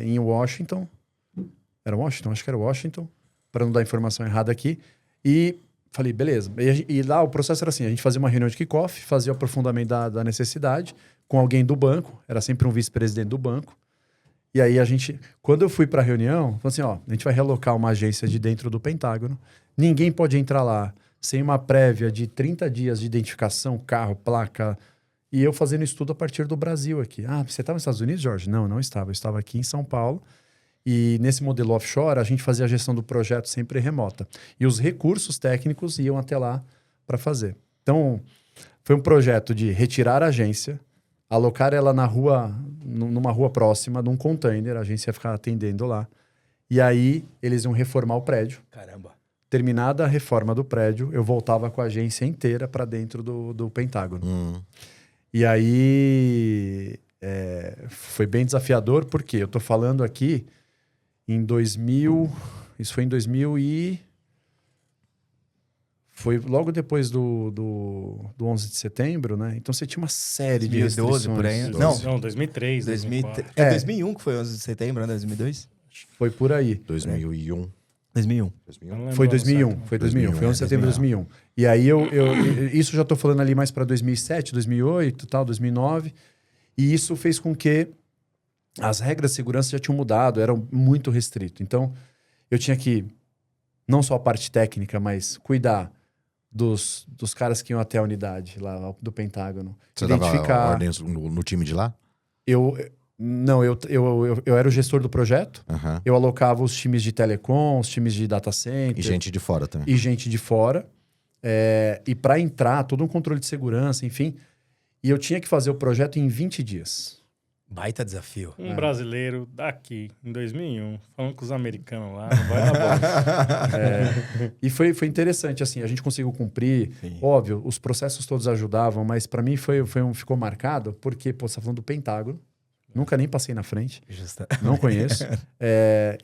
em Washington. Era Washington? Acho que era Washington. Para não dar informação errada aqui. E falei, beleza. E lá o processo era assim, a gente fazia uma reunião de kickoff, fazia o aprofundamento da necessidade com alguém do banco, era sempre um vice-presidente do banco. E aí quando eu fui para a reunião, falei assim, a gente vai relocar uma agência de dentro do Pentágono, ninguém pode entrar lá sem uma prévia de 30 dias de identificação, carro, placa, e eu fazendo estudo a partir do Brasil aqui. Você estava nos Estados Unidos, Jorge? Não estava. Eu estava aqui em São Paulo. E nesse modelo offshore, a gente fazia a gestão do projeto sempre remota. E os recursos técnicos iam até lá para fazer. Então, foi um projeto de retirar a agência, alocar ela numa rua próxima, num container, a agência ia ficar atendendo lá. E aí, eles iam reformar o prédio. Caramba. Terminada a reforma do prédio, eu voltava com a agência inteira para dentro do Pentágono. E aí, foi bem desafiador, porque eu estou falando aqui... Em 2000, isso foi em 2000 e... Foi logo depois do 11 de setembro, né? Então você tinha uma série de restrições. 2012, por aí. Não, 2003, 2004. 2001 que foi 11 de setembro, né? 2002? Foi por aí. 2001. 2001. Foi 2001. Foi 2001. Foi 11 de setembro de 2001. E aí isso já estou falando ali mais para 2007, 2008, tal, 2009. E isso fez com que as regras de segurança já tinham mudado, eram muito restritos. Então, eu tinha que, não só a parte técnica, mas cuidar dos caras que iam até a unidade lá do Pentágono. Você dava ordens no time de lá? Eu era o gestor do projeto. Eu alocava os times de telecom, os times de data center. E gente de fora também. E para entrar, todo um controle de segurança, enfim. E eu tinha que fazer o projeto em 20 dias. Baita desafio. Um brasileiro daqui, em 2001, falando com os americanos lá, não vai dar bom. E foi interessante, assim, a gente conseguiu cumprir. Sim. Óbvio, os processos todos ajudavam, mas para mim ficou marcado, porque, você tá falando do Pentágono, nunca nem passei na frente, não conheço,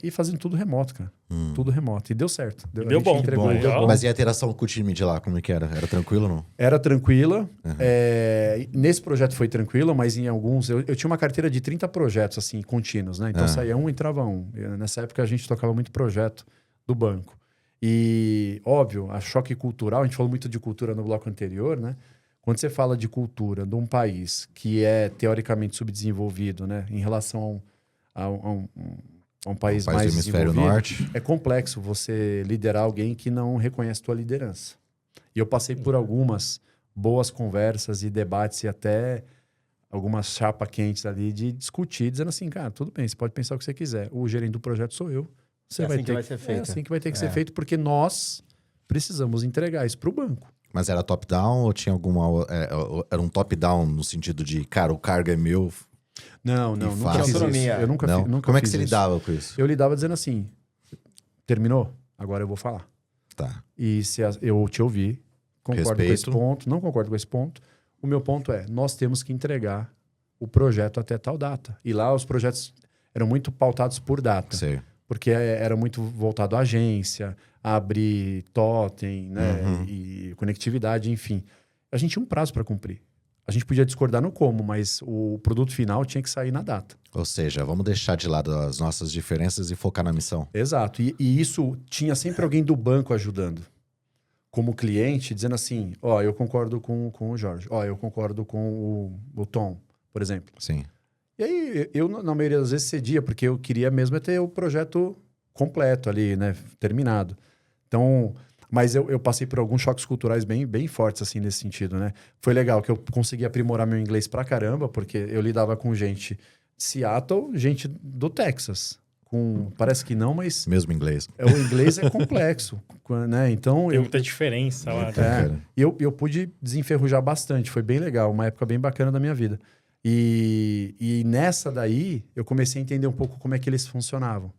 e fazendo tudo remoto, cara. Tudo remoto. E deu certo. Deu bom. Deu bom. Mas e a interação com o time de lá, como é que era? Era tranquilo ou não? Era tranquila. Nesse projeto foi tranquilo, mas em alguns... Eu tinha uma carteira de 30 projetos, assim, contínuos, né? Então saía um, entrava um. Nessa época a gente tocava muito projeto do banco. E, óbvio, a choque cultural, a gente falou muito de cultura no bloco anterior, né? Quando você fala de cultura de um país que é teoricamente subdesenvolvido, né, em relação a um país mais do hemisfério norte, é complexo você liderar alguém que não reconhece tua liderança. E eu passei por algumas boas conversas e debates e até algumas chapas quentes ali de discutir, dizendo assim, cara, tudo bem, você pode pensar o que você quiser. O gerente do projeto sou eu. É assim que vai ser feito. É assim que vai ter que ser feito, porque nós precisamos entregar isso para o banco. Mas era top-down ou tinha alguma... Era um top-down no sentido de, cara, o cargo é meu... Não, nunca fiz isso. Autonomia. Eu nunca Não? fiz. Como é que você lidava com isso? Eu lidava dizendo assim, Terminou? Agora eu vou falar. Tá. E se eu te ouvi, concordo com esse Respeito. ponto, não concordo com esse ponto. O meu ponto é, nós temos que entregar o projeto até tal data. E lá os projetos eram muito pautados por data. Sei. Porque era muito voltado à agência, a abrir totem, né? Uhum. E conectividade, enfim. A gente tinha um prazo para cumprir. A gente podia discordar no como, mas o produto final tinha que sair na data. Ou seja, vamos deixar de lado as nossas diferenças e focar na missão. Exato. E isso tinha sempre alguém do banco ajudando. Como cliente, dizendo assim, ó, eu concordo com o Jorge. Ó, eu concordo com o Tom, por exemplo. Sim. E aí, eu, na maioria das vezes, cedia, porque eu queria mesmo é ter o projeto completo ali, né? Terminado. Então, mas eu passei por alguns choques culturais bem fortes, assim, nesse sentido, né? Foi legal que eu consegui aprimorar meu inglês pra caramba, porque eu lidava com gente de Seattle, gente do Texas. Parece que não, mas Mesmo inglês. o inglês é complexo, né? Então, Tem muita diferença lá. cara. e eu pude desenferrujar bastante. Foi bem legal, uma época bem bacana da minha vida. E nessa daí, eu comecei a entender um pouco como é que eles funcionavam.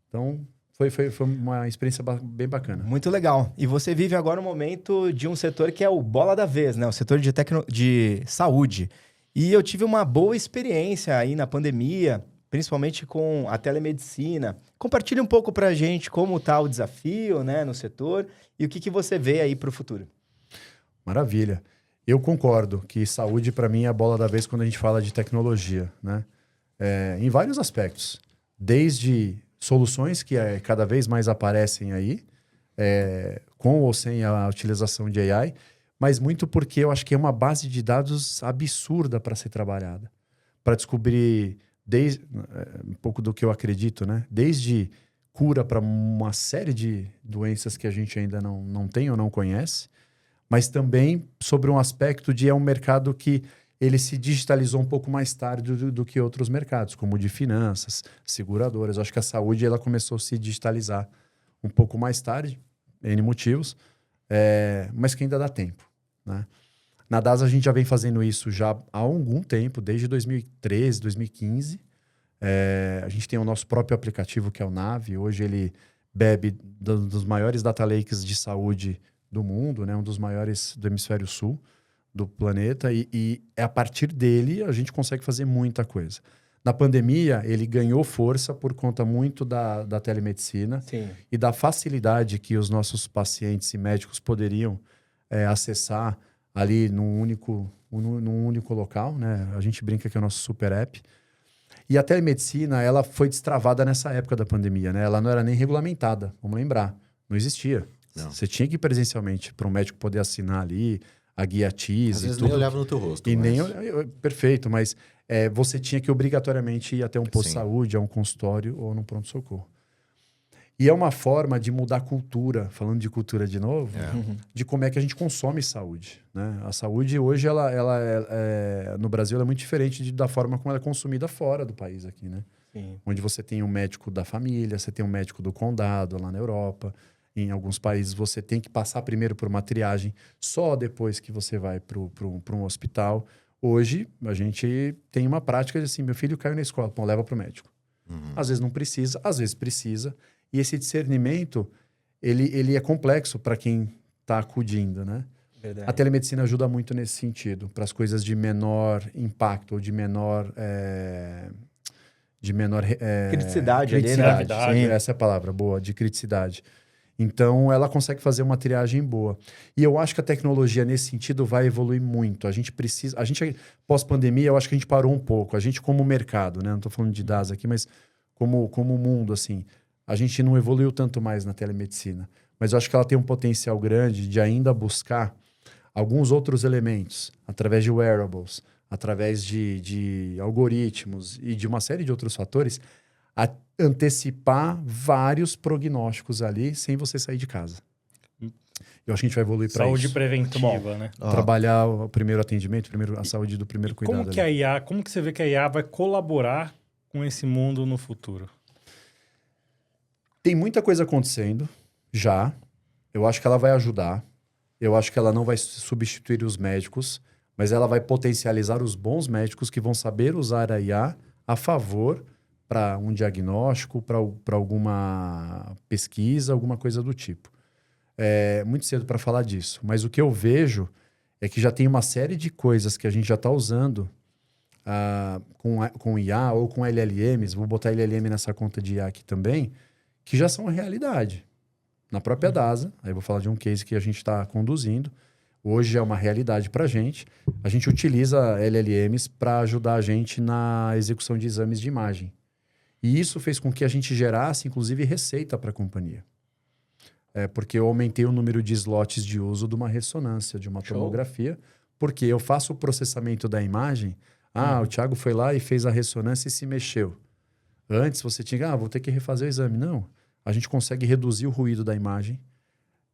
Então, foi uma experiência bem bacana. Muito legal. E você vive agora um momento de um setor que é o bola da vez, né? O setor de saúde. E eu tive uma boa experiência aí na pandemia, principalmente com a telemedicina. Compartilhe um pouco pra gente como tá o desafio, né, no setor e o que você vê aí pro futuro. Maravilha. Eu concordo que saúde, para mim, é a bola da vez quando a gente fala de tecnologia, né? Em vários aspectos. Desde soluções que cada vez mais aparecem aí, com ou sem a utilização de AI, mas muito porque eu acho que é uma base de dados absurda para ser trabalhada. Para descobrir, um pouco do que eu acredito, né? Desde cura para uma série de doenças que a gente ainda não tem ou não conhece, mas também sobre um aspecto de um mercado que ele se digitalizou um pouco mais tarde do que outros mercados, como o de finanças, seguradoras. Eu acho que a saúde ela começou a se digitalizar um pouco mais tarde, N motivos, mas que ainda dá tempo, né? Na DAS a gente já vem fazendo isso já há algum tempo, desde 2013, 2015. A gente tem o nosso próprio aplicativo, que é o Nave. Hoje ele bebe dos maiores data lakes de saúde do mundo, né? Um dos maiores do hemisfério sul do planeta. E a partir dele a gente consegue fazer muita coisa. Na pandemia, ele ganhou força por conta muito da telemedicina. Sim. E da facilidade que os nossos pacientes e médicos poderiam acessar ali num único local, né? A gente brinca que é o nosso super app. E a telemedicina, ela foi destravada nessa época da pandemia, né? Ela não era nem regulamentada, vamos lembrar. Não existia. Não. Você tinha que ir presencialmente para um médico poder assinar ali a guia TIS Às e vezes tudo. nem olhava no teu rosto. E mas... nem perfeito, mas você tinha que obrigatoriamente ir até um posto de Sim. saúde, a um consultório ou num pronto-socorro. E é uma forma de mudar a cultura, falando de cultura de novo, de como é que a gente consome saúde, né? A saúde hoje, no Brasil, ela é muito diferente da forma como ela é consumida fora do país aqui, né? Sim. Onde você tem um médico da família, você tem um médico do condado lá na Europa. Em alguns países você tem que passar primeiro por uma triagem, só depois que você vai para um hospital. Hoje, a gente tem uma prática de assim, meu filho caiu na escola, bom, leva para o médico. Às vezes não precisa, às vezes precisa. E esse discernimento, ele é complexo para quem está acudindo, né? Verdade. A telemedicina ajuda muito nesse sentido, para as coisas de menor impacto, ou de menor... Criticidade ali, né? criticidade. Sim. Essa é a palavra boa, de criticidade. Então, ela consegue fazer uma triagem boa. E eu acho que a tecnologia, nesse sentido, vai evoluir muito. A gente, pós-pandemia, eu acho que a gente parou um pouco. A gente, como mercado, né? Não estou falando de DAS aqui, mas como mundo, assim, a gente não evoluiu tanto mais na telemedicina. Mas eu acho que ela tem um potencial grande de ainda buscar alguns outros elementos, através de wearables, através de algoritmos e de uma série de outros fatores, a antecipar vários prognósticos ali sem você sair de casa. Eu acho que a gente vai evoluir para isso. Saúde preventiva, né? Trabalhar o primeiro atendimento, a saúde do primeiro cuidado. Como que a IA, como que você vê que a IA vai colaborar com esse mundo no futuro? Tem muita coisa acontecendo já. Eu acho que ela vai ajudar. Eu acho que ela não vai substituir os médicos, mas ela vai potencializar os bons médicos que vão saber usar a IA a favor para um diagnóstico, para alguma pesquisa, alguma coisa do tipo. É muito cedo para falar disso, mas o que eu vejo é que já tem uma série de coisas que a gente já está usando com IA ou com LLMs, vou botar LLM nessa conta de IA aqui também, que já são a realidade. Na própria DASA, aí eu vou falar de um case que a gente está conduzindo, hoje é uma realidade para a gente utiliza LLMs para ajudar a gente na execução de exames de imagem. E isso fez com que a gente gerasse, inclusive, receita para a companhia. Porque eu aumentei o número de slots de uso de uma ressonância, de uma tomografia, porque eu faço o processamento da imagem. O Thiago foi lá e fez a ressonância e se mexeu. Antes você tinha, vou ter que refazer o exame. Não, a gente consegue reduzir o ruído da imagem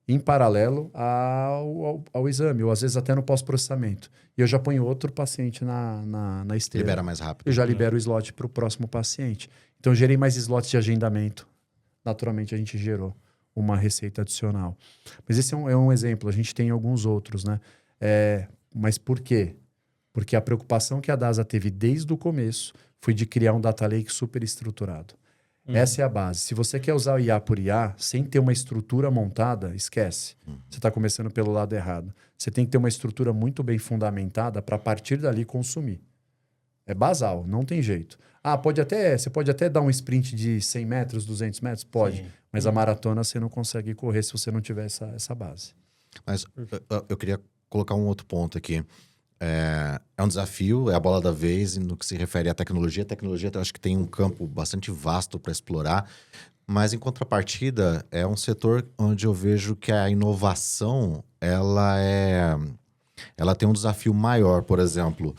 em paralelo ao exame, ou às vezes até no pós-processamento. E eu já ponho outro paciente na esteira. Libera mais rápido. Eu já libero o slot para o próximo paciente. Então, eu gerei mais slots de agendamento. Naturalmente, a gente gerou uma receita adicional. Mas esse é um exemplo. A gente tem alguns outros, né? Mas por quê? Porque a preocupação que a DASA teve desde o começo foi de criar um data lake super estruturado. Essa é a base. Se você quer usar o IA por IA, sem ter uma estrutura montada, esquece. Você está começando pelo lado errado. Você tem que ter uma estrutura muito bem fundamentada para, a partir dali, consumir. É basal, não tem jeito. Você pode até dar um sprint de 100 metros, 200 metros? Pode. Sim. Mas a maratona você não consegue correr se você não tiver essa base. Mas eu queria colocar um outro ponto aqui. É um desafio, é a bola da vez no que se refere à tecnologia. A tecnologia, eu acho que tem um campo bastante vasto para explorar, mas em contrapartida, é um setor onde eu vejo que a inovação, ela tem um desafio maior. Por exemplo,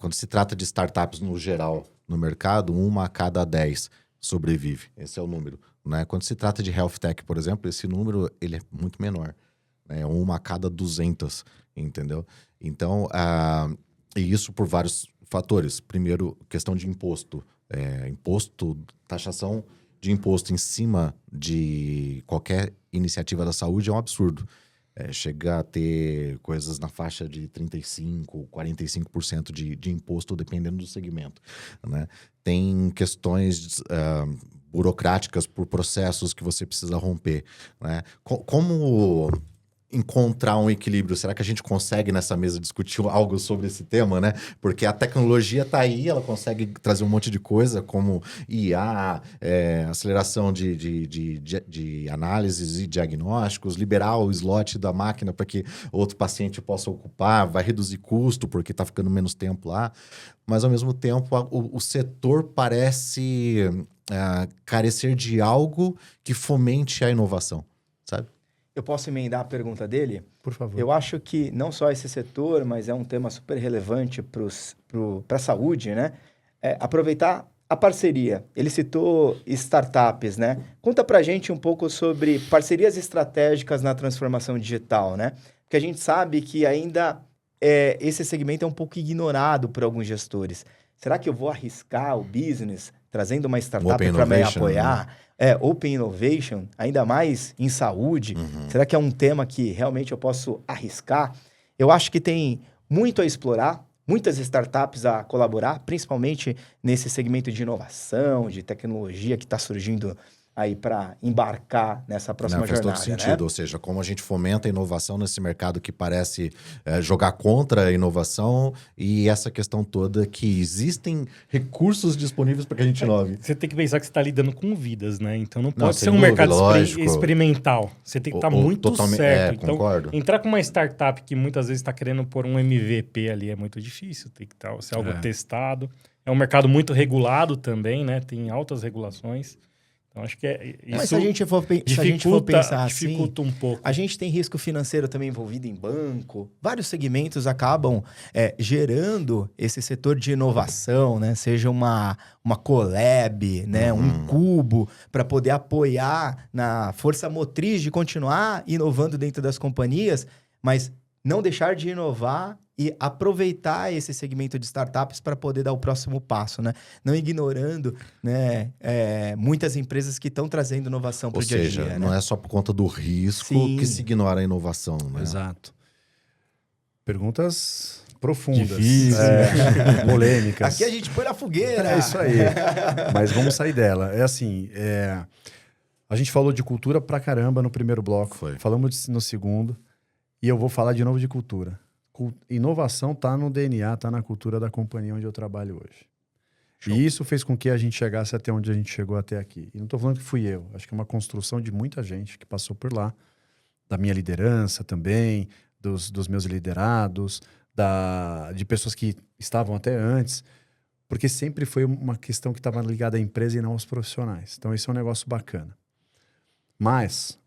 quando se trata de startups no geral, no mercado, 1 a cada 10 sobrevive. Esse é o número, né? Quando se trata de health tech, por exemplo, esse número ele é muito menor. É 1 a cada 200, entendeu? Então, e isso por vários fatores. Primeiro, questão de imposto. Taxação de imposto em cima de qualquer iniciativa da saúde é um absurdo. Chega a ter coisas na faixa de 35%, 45% de imposto, dependendo do segmento, né? Tem questões burocráticas por processos que você precisa romper, né? Como encontrar um equilíbrio? Será que a gente consegue nessa mesa discutir algo sobre esse tema, né? Porque a tecnologia está aí, ela consegue trazer um monte de coisa, como IA, aceleração de análises e diagnósticos, liberar o slot da máquina para que outro paciente possa ocupar, vai reduzir custo porque está ficando menos tempo lá. Mas, ao mesmo tempo, o setor parece carecer de algo que fomente a inovação, sabe? Eu posso emendar a pergunta dele? Por favor. Eu acho que não só esse setor, mas é um tema super relevante para a saúde, né? Aproveitar a parceria. Ele citou startups, né? Conta pra gente um pouco sobre parcerias estratégicas na transformação digital, né? Porque a gente sabe que ainda esse segmento é um pouco ignorado por alguns gestores. Será que eu vou arriscar o business trazendo uma startup para me apoiar? Né? Open Innovation, ainda mais em saúde. Será que é um tema que realmente eu posso arriscar? Eu acho que tem muito a explorar, muitas startups a colaborar, principalmente nesse segmento de inovação, de tecnologia que está surgindo aí para embarcar nessa próxima jornada. Faz todo sentido, né? Ou seja, como a gente fomenta a inovação nesse mercado que parece jogar contra a inovação, e essa questão toda que existem recursos disponíveis para que a gente inove. Você tem que pensar que você está lidando com vidas, né? Então não pode ser um mercado experimental. Você tem que estar muito certo. Então, concordo. Entrar com uma startup que muitas vezes está querendo pôr um MVP ali é muito difícil. Tem que ser algo testado. É um mercado muito regulado também, né? Tem altas regulações. Então, acho que isso. Mas se a gente for pensar assim, dificulta um pouco. A gente tem risco financeiro também envolvido em banco. Vários segmentos acabam gerando esse setor de inovação, né? Seja uma collab, né? Um cubo, para poder apoiar na força motriz de continuar inovando dentro das companhias, mas não deixar de inovar e aproveitar esse segmento de startups para poder dar o próximo passo, né? Não ignorando, né, muitas empresas que estão trazendo inovação para o dia a dia. Ou seja, não é só por conta do risco que se ignora a inovação, né? Exato. Perguntas? profundas, Difícil. polêmicas. Aqui a gente põe na fogueira. É isso aí. Mas vamos sair dela. É assim, a gente falou de cultura pra caramba no primeiro bloco. Falamos no segundo. E eu vou falar de novo de cultura. Inovação tá no DNA, tá na cultura da companhia onde eu trabalho hoje. Show. E isso fez com que a gente chegasse até onde a gente chegou até aqui. E não tô falando que fui eu. Acho que é uma construção de muita gente que passou por lá. Da minha liderança também, dos meus liderados, de pessoas que estavam até antes. Porque sempre foi uma questão que estava ligada à empresa e não aos profissionais. Então, isso é um negócio bacana. Mas,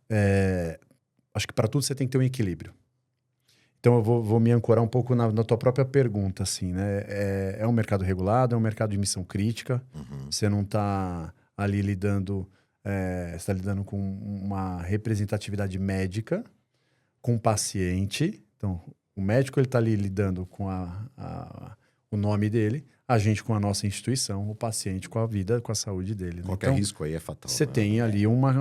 acho que para tudo você tem que ter um equilíbrio. Então, eu vou me ancorar um pouco na tua própria pergunta, assim, né? É um mercado regulado, é um mercado de missão crítica. Você não está ali lidando... você está lidando com uma representatividade médica, com o paciente. Então, o médico ele está ali lidando com o nome dele, a gente com a nossa instituição, o paciente com a vida, com a saúde dele. Né? Qualquer risco aí é fatal. Você tem ali uma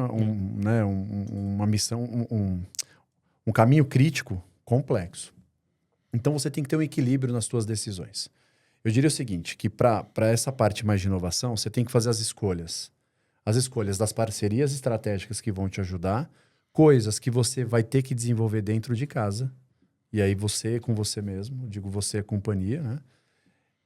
missão, um caminho crítico complexo. Então, você tem que ter um equilíbrio nas suas decisões. Eu diria o seguinte, que para essa parte mais de inovação, você tem que fazer as escolhas. As escolhas das parcerias estratégicas que vão te ajudar, coisas que você vai ter que desenvolver dentro de casa, e aí você com você mesmo, digo você a companhia, né?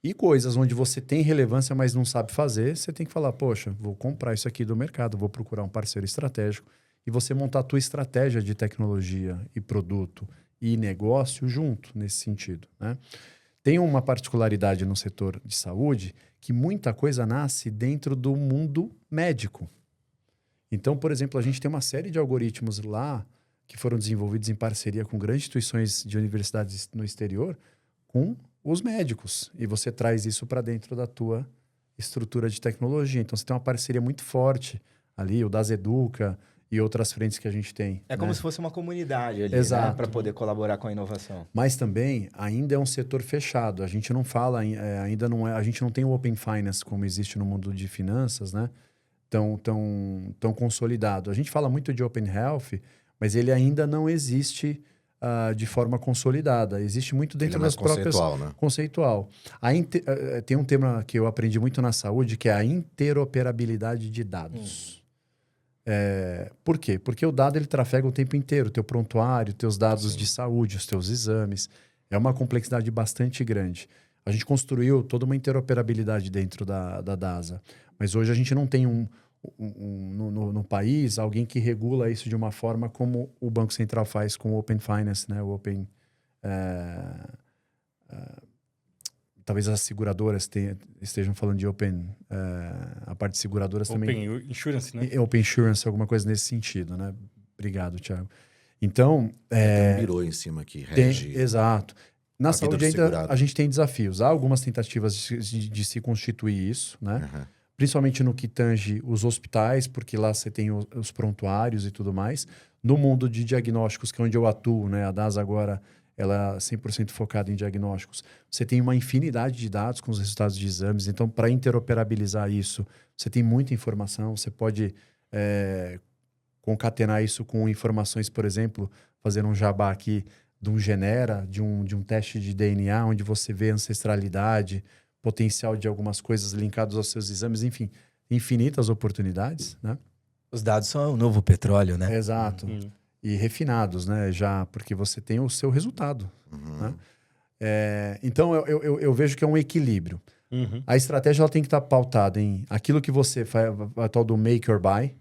E coisas onde você tem relevância, mas não sabe fazer, você tem que falar, poxa, vou comprar isso aqui do mercado, vou procurar um parceiro estratégico, e você montar a tua estratégia de tecnologia e produto e negócio junto nesse sentido, né? Tem uma particularidade no setor de saúde que muita coisa nasce dentro do mundo médico. Então, por exemplo, a gente tem uma série de algoritmos lá que foram desenvolvidos em parceria com grandes instituições de universidades no exterior com os médicos. E você traz isso para dentro da tua estrutura de tecnologia. Então, você tem uma parceria muito forte ali, o Das Educa e outras frentes que a gente tem. É como se fosse uma comunidade ali, exato, né? Para poder colaborar com a inovação. Mas também ainda é um setor fechado. A gente não fala, ainda não é, a gente não tem o Open Finance como existe no mundo de finanças, né? Tão consolidado. A gente fala muito de Open Health, mas ele ainda não existe de forma consolidada. Existe muito dentro das próprias... Conceitual, né? Conceitual. Tem um tema que eu aprendi muito na saúde, que é a interoperabilidade de dados. Por quê? Porque o dado ele trafega o tempo inteiro, o teu prontuário, teus dados de saúde, os teus exames. É uma complexidade bastante grande. A gente construiu toda uma interoperabilidade dentro da DASA, mas hoje a gente não tem no país alguém que regula isso de uma forma como o Banco Central faz com o Open Finance, né? O Open... talvez as seguradoras estejam falando de Open... a parte de seguradoras também... Open Insurance, né? Open Insurance, alguma coisa nesse sentido, né? Obrigado, Thiago. Então... Virou em cima aqui, rege... Exato. Na saúde ainda a gente tem desafios. Há algumas tentativas de se constituir isso, né? Uhum. Principalmente no que tange os hospitais, porque lá você tem os prontuários e tudo mais. No mundo de diagnósticos, que é onde eu atuo, né? A DASA agora ela é 100% focada em diagnósticos. Você tem uma infinidade de dados com os resultados de exames. Então, para interoperabilizar isso, você tem muita informação. Você pode concatenar isso com informações, por exemplo, fazer um jabá aqui de um genera, de um teste de DNA, onde você vê ancestralidade, potencial de algumas coisas linkadas aos seus exames, enfim, infinitas oportunidades, né? Os dados são o novo petróleo, né? Exato. E refinados, né? Já, porque você tem o seu resultado. Né? Então, eu vejo que é um equilíbrio. A estratégia ela tem que estar pautada em aquilo que você faz, a tal do make or buy,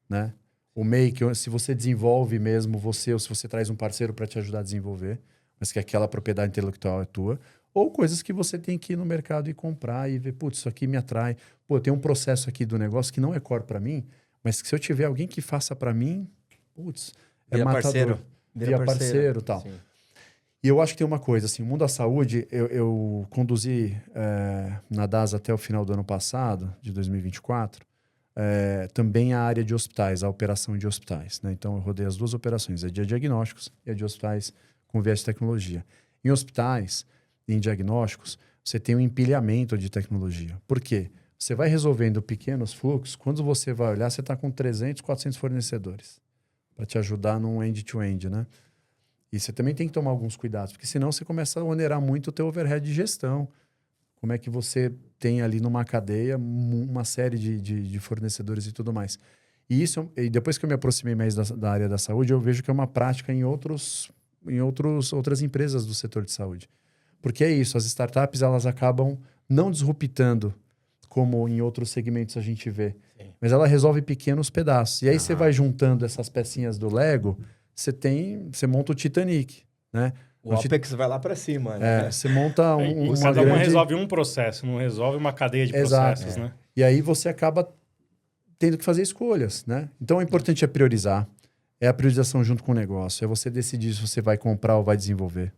né? O make, se você desenvolve mesmo você, ou se você traz um parceiro para te ajudar a desenvolver, mas que aquela propriedade intelectual é tua, ou coisas que você tem que ir no mercado e comprar e ver, putz, isso aqui me atrai. Pô, tem um processo aqui do negócio que não é core para mim, mas que se eu tiver alguém que faça para mim, putz, é matador. Parceiro. Vira parceiro e tal. Sim. E eu acho que tem uma coisa, assim, o mundo da saúde, eu conduzi na DASA até o final do ano passado, de 2024, também a área de hospitais, a operação de hospitais. Né? Então, eu rodei as duas operações, a de diagnósticos e a de hospitais com viés de tecnologia. Em hospitais, em diagnósticos, você tem um empilhamento de tecnologia. Por quê? Você vai resolvendo pequenos fluxos, quando você vai olhar, você está com 300, 400 fornecedores para te ajudar num end-to-end, né? E você também tem que tomar alguns cuidados, porque senão você começa a onerar muito o teu overhead de gestão. Como é que você tem ali numa cadeia uma série de fornecedores e tudo mais. E depois que eu me aproximei mais da área da saúde, eu vejo que é uma prática em outras empresas do setor de saúde. Porque é isso, as startups elas acabam não disruptando como em outros segmentos a gente vê. Sim. Mas ela resolve pequenos pedaços. E aí você vai juntando essas pecinhas do Lego, você monta o Titanic, né? O OPEX vai lá para cima, né? Você monta uma cada uma grande... resolve um processo, não resolve uma cadeia de processos, né? E aí você acaba tendo que fazer escolhas, né? Então, o importante é priorizar. É a priorização junto com o negócio. É você decidir se você vai comprar ou vai desenvolver.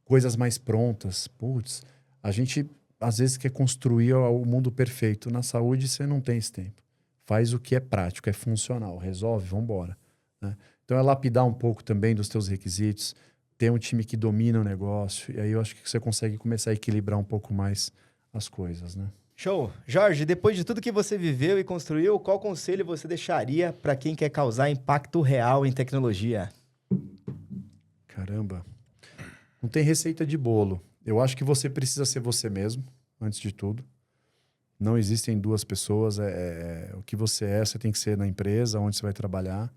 Coisas mais prontas. Putz, a gente, às vezes, quer construir o mundo perfeito. Na saúde, você não tem esse tempo. Faz o que é prático, é funcional. Resolve, vamos embora. Né? Então, é lapidar um pouco também dos teus requisitos. Ter um time que domina o negócio. E aí, eu acho que você consegue começar a equilibrar um pouco mais as coisas, né? Show. Jorge, depois de tudo que você viveu e construiu, qual conselho você deixaria para quem quer causar impacto real em tecnologia? Caramba. Não tem receita de bolo. Eu acho que você precisa ser você mesmo, antes de tudo. Não existem duas pessoas. O que você é, você tem que ser na empresa, onde você vai trabalhar.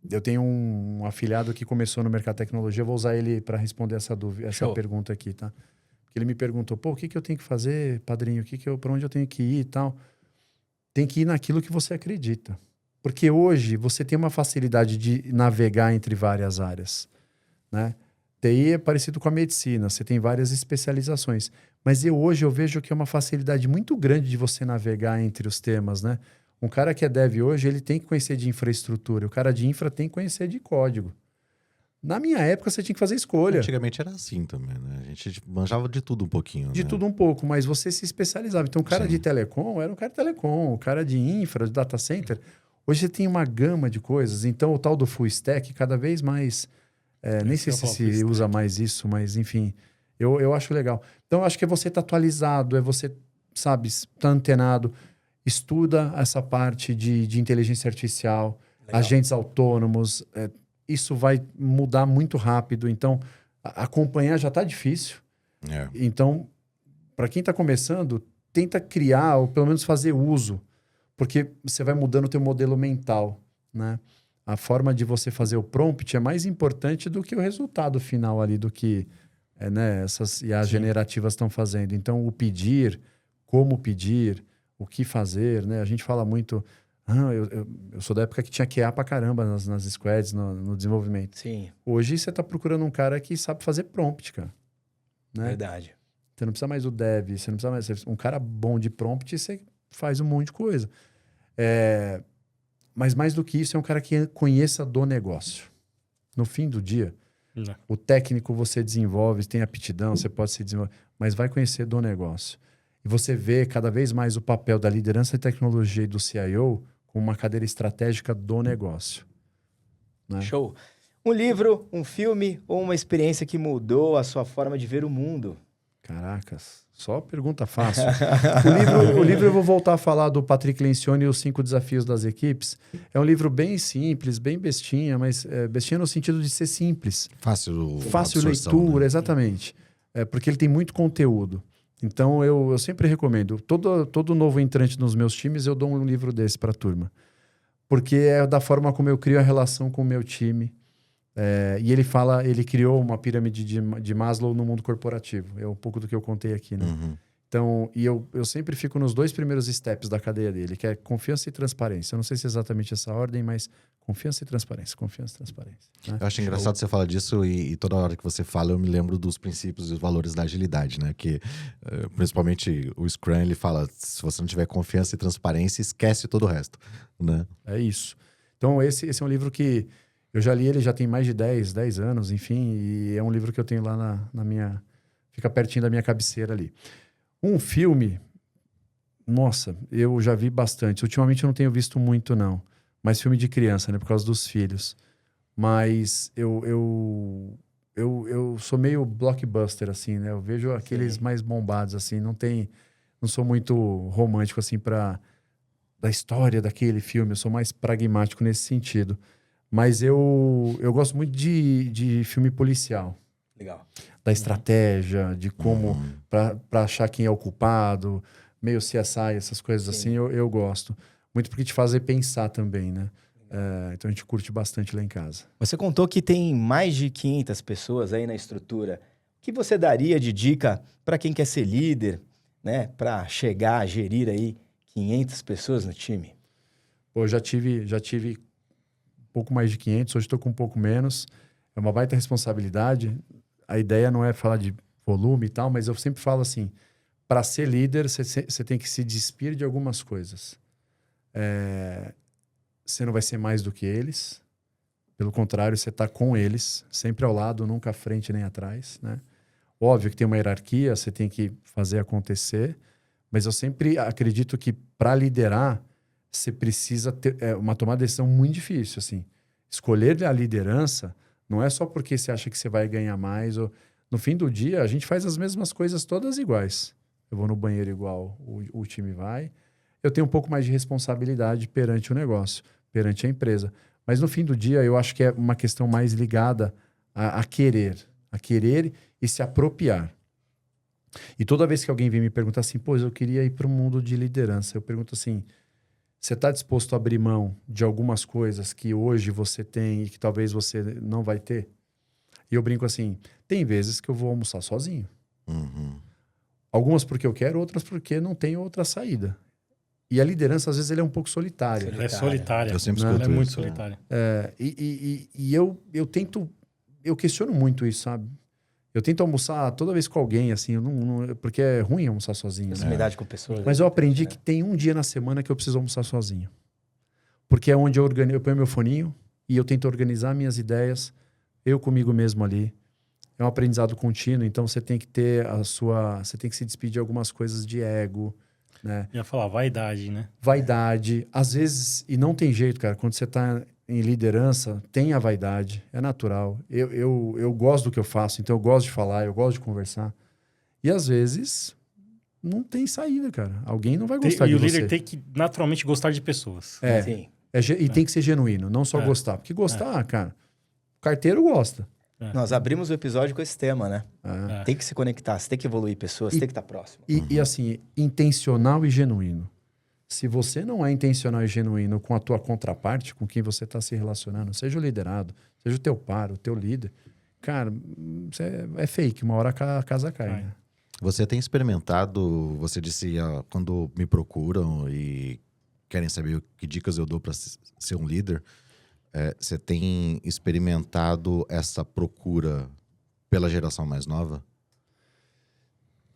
Eu tenho um afilhado que começou no mercado de tecnologia. Eu vou usar ele para responder essa pergunta aqui, tá? Ele me perguntou, o que eu tenho que fazer, padrinho? Para onde eu tenho que ir e tal? Tem que ir naquilo que você acredita. Porque hoje você tem uma facilidade de navegar entre várias áreas, né? TI é parecido com a medicina, você tem várias especializações. Mas hoje eu vejo que é uma facilidade muito grande de você navegar entre os temas, né? Um cara que é dev hoje, ele tem que conhecer de infraestrutura. O cara de infra tem que conhecer de código. Na minha época, você tinha que fazer escolha. Antigamente era assim também, né? A gente manjava de tudo um pouquinho, De tudo um pouco, mas você se especializava. Então, o cara de telecom era um cara de telecom, o cara de infra, de data center. Hoje você tem uma gama de coisas. Então, o tal do full stack, cada vez mais... nem sei se usa mais isso, mas enfim, eu acho legal. Então, eu acho que é você estar atualizado, é você, sabe, estar antenado. Estuda essa parte de inteligência artificial, agentes autônomos... isso vai mudar muito rápido. Então, acompanhar já está difícil. Então, para quem está começando, tenta criar ou pelo menos fazer uso, porque você vai mudando o teu modelo mental, né? A forma de você fazer o prompt é mais importante do que o resultado final ali, do que essas IAs generativas estão fazendo. Então, o pedir, como pedir, o que fazer, né? A gente fala muito... eu sou da época que tinha QA pra caramba nas squads, no desenvolvimento. Sim. Hoje você tá procurando um cara que sabe fazer prompt, cara. Né? Verdade. Você não precisa mais do dev, você não precisa mais... Um cara bom de prompt, você faz um monte de coisa. Mas mais do que isso, é um cara que conheça do negócio. No fim do dia, o técnico você desenvolve, tem aptidão, você pode se desenvolver, mas vai conhecer do negócio. E você vê cada vez mais o papel da liderança de tecnologia e do CIO como uma cadeira estratégica do negócio. Né? Show. Um livro, um filme ou uma experiência que mudou a sua forma de ver o mundo? Caracas, só pergunta fácil. O livro eu vou voltar a falar do Patrick Lencioni e os 5 desafios das equipes. É um livro bem simples, bem bestinha, mas bestinha no sentido de ser simples. Fácil leitura, né? Exatamente. Porque ele tem muito conteúdo. Então, eu sempre recomendo. Todo novo entrante nos meus times, eu dou um livro desse para a turma. Porque é da forma como eu crio a relação com o meu time. E ele criou uma pirâmide de Maslow no mundo corporativo. É um pouco do que eu contei aqui, né? Uhum. Então, eu sempre fico nos 2 primeiros steps da cadeia dele, que é confiança e transparência. Eu não sei se é exatamente essa ordem, mas confiança e transparência, confiança e transparência. Né? Eu acho engraçado você falar disso e toda hora que você fala eu me lembro dos princípios e os valores da agilidade, né? Que principalmente o Scrum, ele fala, se você não tiver confiança e transparência, esquece todo o resto, né? É isso. Então, esse é um livro que eu já li, ele já tem mais de 10 anos, enfim, e é um livro que eu tenho lá na minha... Fica pertinho da minha cabeceira ali. Um filme, nossa, eu já vi bastante. Ultimamente eu não tenho visto muito, não. Mas filme de criança, né? Por causa dos filhos. Mas eu sou meio blockbuster, assim, né? Eu vejo aqueles mais bombados, assim. Não sou muito romântico, assim, pra da história daquele filme, eu sou mais pragmático nesse sentido. Mas eu gosto muito de filme policial. Legal. Da estratégia, de como... Pra achar quem é o culpado, meio CSI, essas coisas assim, eu gosto. Muito porque te fazer pensar também, né? Então a gente curte bastante lá em casa. Você contou que tem mais de 500 pessoas aí na estrutura. O que você daria de dica para quem quer ser líder, né? Para chegar a gerir aí 500 pessoas no time? Pô, já tive um pouco mais de 500, hoje estou com um pouco menos. É uma baita responsabilidade. A ideia não é falar de volume e tal, mas eu sempre falo assim, para ser líder, você tem que se despir de algumas coisas. Você não vai ser mais do que eles. Pelo contrário, você está com eles, sempre ao lado, nunca à frente nem atrás, né? Óbvio que tem uma hierarquia, você tem que fazer acontecer, mas eu sempre acredito que para liderar, você precisa ter uma tomada de decisão muito difícil, assim. Escolher a liderança não é só porque você acha que você vai ganhar mais. No fim do dia, a gente faz as mesmas coisas todas iguais. Eu vou no banheiro igual o time vai. Eu tenho um pouco mais de responsabilidade perante o negócio, perante a empresa. Mas no fim do dia, eu acho que é uma questão mais ligada a querer e se apropriar. E toda vez que alguém vem me perguntar assim, pô, eu queria ir para o mundo de liderança, eu pergunto assim, você está disposto a abrir mão de algumas coisas que hoje você tem e que talvez você não vai ter? E eu brinco assim, tem vezes que eu vou almoçar sozinho. Algumas porque eu quero, outras porque não tem outra saída. E a liderança, às vezes, ela é um pouco solitária. Ela é solitária. Eu sempre escuto Ela é muito isso, solitária. E eu tento... Eu questiono muito isso, sabe? Eu tento almoçar toda vez com alguém, assim, porque é ruim almoçar sozinho. Né? Proximidade com pessoas. Mas eu aprendi que tem um dia na semana que eu preciso almoçar sozinho. Porque é onde eu ponho meu foninho e eu tento organizar minhas ideias, eu comigo mesmo ali. É um aprendizado contínuo, então você tem que ter você tem que se despedir de algumas coisas de ego, né? Ia falar vaidade, né? Vaidade. Às vezes, e não tem jeito, cara, quando você tá em liderança, tem a vaidade, é natural. Eu gosto do que eu faço, então eu gosto de falar, eu gosto de conversar. E às vezes, não tem saída, cara. Alguém não vai gostar de você. E o líder tem que naturalmente gostar de pessoas. Sim. E tem que ser genuíno, não só gostar. Porque gostar, cara, o carteiro gosta. Nós abrimos o episódio com esse tema, né? Tem que se conectar, você tem que evoluir pessoas, você tem que estar próximo. E assim, intencional e genuíno. Se você não é intencional e genuíno com a tua contraparte, com quem você está se relacionando, seja o liderado, seja o teu par, o teu líder, cara, é fake, uma hora a casa cai. Né? Você tem experimentado, você disse quando me procuram e querem saber que dicas eu dou para ser um líder, você tem experimentado essa procura pela geração mais nova?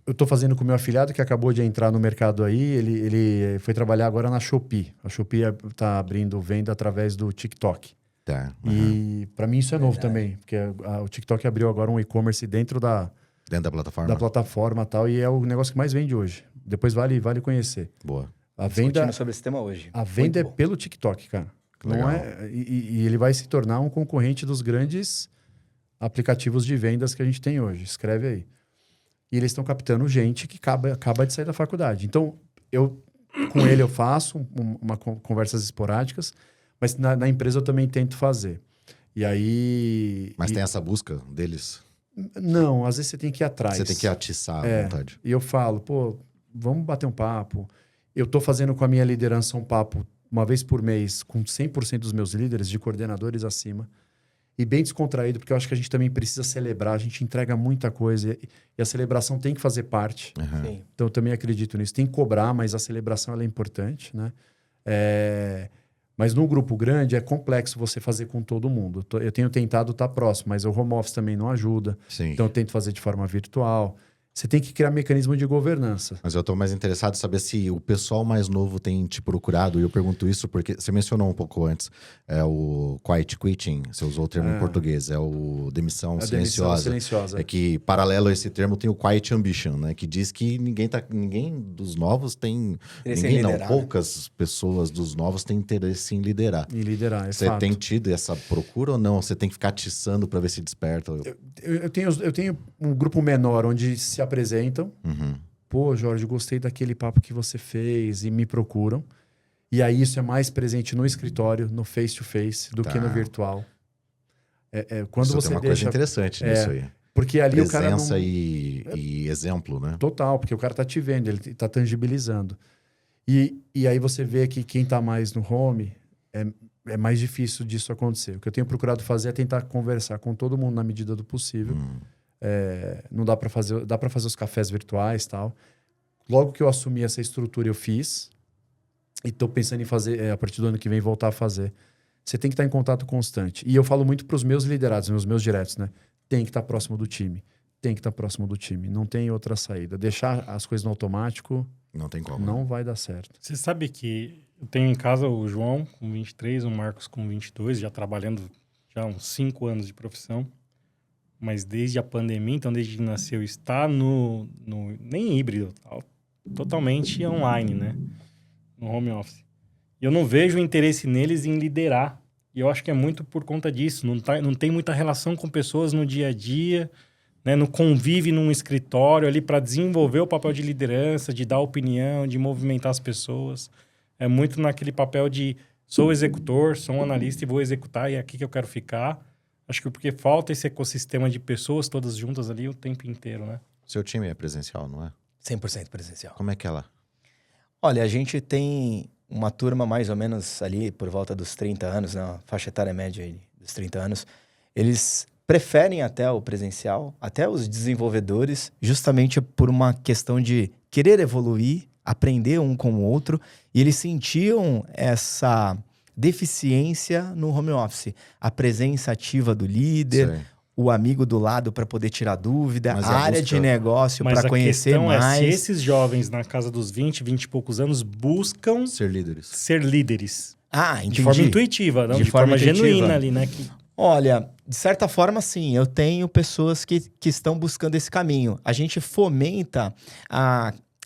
Eu estou fazendo com o meu afilhado, que acabou de entrar no mercado aí. Ele foi trabalhar agora na Shopee. A Shopee está abrindo venda através do TikTok. Tá. E para mim isso é novo também. Porque o TikTok abriu agora um e-commerce dentro da plataforma? Da plataforma e tal. E é o negócio que mais vende hoje. Depois vale conhecer. Boa. A venda sobre esse tema hoje. A venda é pelo TikTok, cara. Não é, e ele vai se tornar um concorrente dos grandes aplicativos de vendas que a gente tem hoje. Escreve aí. E eles estão captando gente que acaba de sair da faculdade. Então, com ele eu faço conversas esporádicas, mas na empresa eu também tento fazer. E aí... Mas tem essa busca deles? Não, às vezes você tem que ir atrás. Você tem que atiçar a vontade. E eu falo, pô, vamos bater um papo. Eu tô fazendo com a minha liderança um papo uma vez por mês com 100% dos meus líderes, de coordenadores acima. E bem descontraído, porque eu acho que a gente também precisa celebrar, a gente entrega muita coisa e a celebração tem que fazer parte. Sim. Então eu também acredito nisso. Tem que cobrar, mas a celebração ela é importante, né? Mas num grupo grande é complexo você fazer com todo mundo. Eu tenho tentado estar próximo, mas o home office também não ajuda. Sim. Então eu tento fazer de forma virtual. Você tem que criar mecanismo de governança. Mas eu estou mais interessado em saber se o pessoal mais novo tem te procurado. E eu pergunto isso porque você mencionou um pouco antes. É o quiet quitting, você usou o termo em português. É o demissão silenciosa. É que, paralelo a esse termo, tem o quiet ambition, né? Que diz que ninguém dos novos tem... poucas pessoas dos novos têm interesse em liderar. Em liderar, Você tem tido essa procura ou não? Você tem que ficar atiçando para ver se desperta? Eu tenho um grupo menor onde se apresentam. Pô, Jorge, gostei daquele papo que você fez e me procuram. E aí isso é mais presente no escritório, no face-to-face, do que no virtual. Quando Isso você tem uma coisa interessante nisso aí. Porque ali o cara Presença e exemplo, né? Total, porque o cara tá te vendo, ele tá tangibilizando. E aí você vê que quem tá mais no home, é mais difícil disso acontecer. O que eu tenho procurado fazer é tentar conversar com todo mundo na medida do possível. Não dá para fazer os cafés virtuais e tal. Logo que eu assumi essa estrutura, eu fiz. E tô pensando em fazer, a partir do ano que vem, voltar a fazer. Você tem que estar em contato constante. E eu falo muito para os meus liderados, nos meus diretos, né? Tem que estar próximo do time. Tem que estar próximo do time. Não tem outra saída. Deixar as coisas no automático... Não tem como. Não vai dar certo. Você sabe que eu tenho em casa o João com 23, o Marcos com 22, já trabalhando já uns 5 anos de profissão. Mas desde a pandemia, então desde que nasceu, está no nem híbrido, totalmente online, né? No home office. E eu não vejo interesse neles em liderar. E eu acho que é muito por conta disso. Não tem muita relação com pessoas no dia a dia, né? No convive num escritório ali para desenvolver o papel de liderança, de dar opinião, de movimentar as pessoas. É muito naquele papel de sou executor, sou um analista e vou executar e é aqui que eu quero ficar. Acho que porque falta esse ecossistema de pessoas todas juntas ali o tempo inteiro, né? Seu time é presencial, não é? 100% presencial. Como é que é lá? Olha, a gente tem uma turma mais ou menos ali por volta dos 30 anos, né? Faixa etária média aí dos 30 anos. Eles preferem até o presencial, até os desenvolvedores, justamente por uma questão de querer evoluir, aprender um com o outro. E eles sentiam essa deficiência no home office. A presença ativa do líder, Sei. o amigo do lado para poder tirar dúvida, Mas a a área busca- de negócio Mas para a conhecer questão mais. é se esses jovens na casa dos 20 e poucos anos buscam Ser líderes. ser líderes. Ah, entendi. De forma intuitiva, não? De De forma forma intuitiva. genuína ali, né? Olha, de certa forma, sim. Eu tenho pessoas que estão buscando esse caminho. A gente fomenta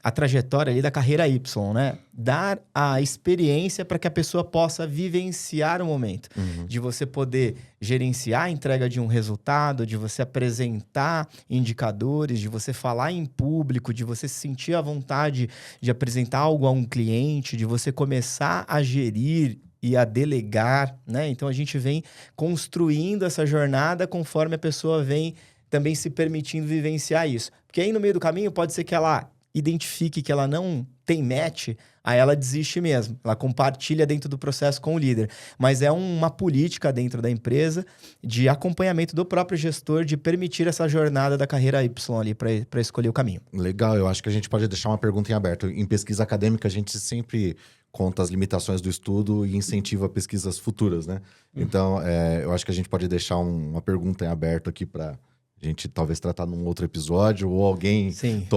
a trajetória ali da carreira Y, né? Dar a experiência para que a pessoa possa vivenciar o momento. De você poder gerenciar a entrega de um resultado, de você apresentar indicadores, de você falar em público, de você sentir a vontade de apresentar algo a um cliente, de você começar a gerir e a delegar, né? Então, a gente vem construindo essa jornada conforme a pessoa vem também se permitindo vivenciar isso. Porque aí, no meio do caminho, pode ser que ela identifique que ela não tem match, aí ela desiste mesmo. Ela compartilha dentro do processo com o líder. Mas é uma política dentro da empresa de acompanhamento do próprio gestor, de permitir essa jornada da carreira Y ali para escolher o caminho. Legal, eu acho que a gente pode deixar uma pergunta em aberto. Em pesquisa acadêmica, a gente sempre conta as limitações do estudo e incentiva pesquisas futuras, né? Então, eu acho que a gente pode deixar uma pergunta em aberto aqui para a gente talvez tratar num outro episódio ou alguém Sim.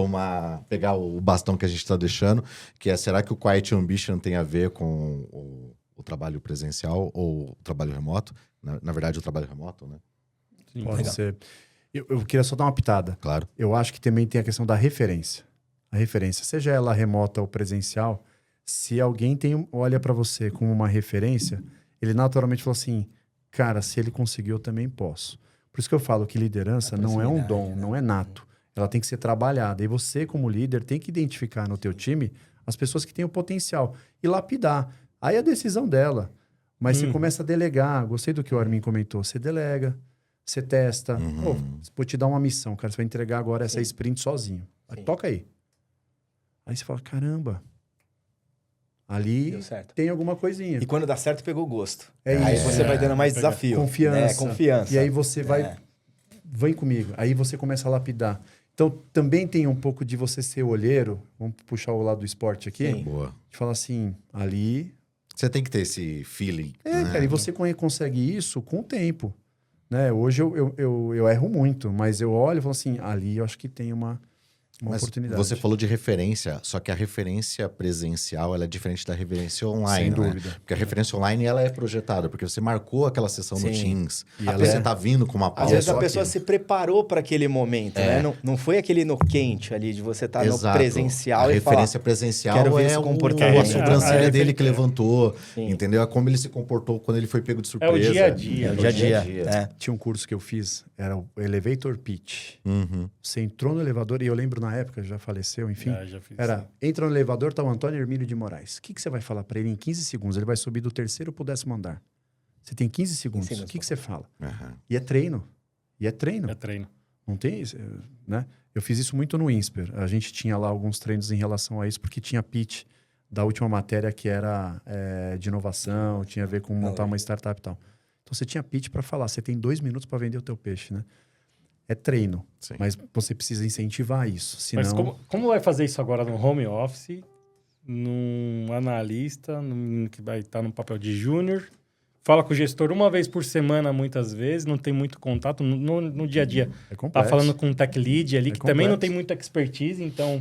pegar o bastão que a gente está deixando, que é, será que o Quiet Ambition tem a ver com o trabalho presencial ou o trabalho remoto? Na verdade, o trabalho remoto, né? Sim. Pode Legal. ser. Eu queria só dar uma pitada. Claro. Eu acho que também tem a questão da referência. A referência, seja ela remota ou presencial, se alguém olha para você como uma referência, ele naturalmente fala assim, cara, se ele conseguiu, eu também posso. Por isso que eu falo que liderança não é um dom, né? não é nato. Ela tem que ser trabalhada. E você, como líder, tem que identificar no teu time as pessoas que têm o potencial e lapidar. Aí é a decisão dela. Mas você começa a delegar. Gostei do que o Armin comentou. Você delega, você testa. Pô, vou te dar uma missão, cara. Você vai entregar agora essa sprint sozinho. Aí, toca aí. Aí você fala, caramba, ali Deu certo. tem alguma coisinha. E quando dá certo, pegou gosto. É Aí isso. você vai dando mais desafio. Confiança. Né? Confiança. E aí você vai, vem comigo. Aí você começa a lapidar. Então, também tem um pouco de você ser olheiro. Vamos puxar o lado do esporte aqui. Sim. Boa. De falar assim, ali... Você tem que ter esse feeling. né? Cara, e você consegue isso com o tempo. Né? Hoje eu erro muito, mas eu olho e falo assim, ali eu acho que tem uma Mas oportunidade. você falou de referência, só que a referência presencial ela é diferente da referência online, Sem né? dúvida. Porque a referência online ela é projetada, porque você marcou aquela sessão no Sim. Teams, E e ela você é- tá vindo com uma Às pausa. vezes a só pessoa aquilo. se preparou para aquele momento, né? Não foi aquele no quente ali, de você estar no Exato. presencial A e falar... referência presencial "Quero ver é esse a comportamento." sobrancelha A dele que levantou, Sim. entendeu? É como ele se comportou quando ele foi pego de É surpresa. o dia a dia. É o dia a dia. É. Tinha um curso que eu fiz, era o Elevator Pitch. Uhum. Você entrou no elevador, e eu lembro na época, já faleceu, enfim. Já fiz Era, isso. entra no elevador, tá o Antônio Hermílio de Moraes. O que você vai falar para ele em 15 segundos? Ele vai subir do 3º pro 10º andar. Você tem 15 segundos. O que você fala? Aham. E é treino. É treino. Não tem isso, né? Eu fiz isso muito no INSPER. A gente tinha lá alguns treinos em relação a isso, porque tinha pitch da última matéria que era de inovação, tinha a ver com montar uma startup e tal. Então, você tinha pitch para falar. Você tem 2 minutos para vender o teu peixe, né? É treino. Sim. Mas você precisa incentivar isso. Senão... Mas como vai fazer isso agora no home office, num analista, que vai estar no papel de júnior, fala com o gestor uma vez por semana, muitas vezes, não tem muito contato no dia a dia. É complexo. Tá falando com um tech lead ali, que complexo. também não tem muita expertise, então,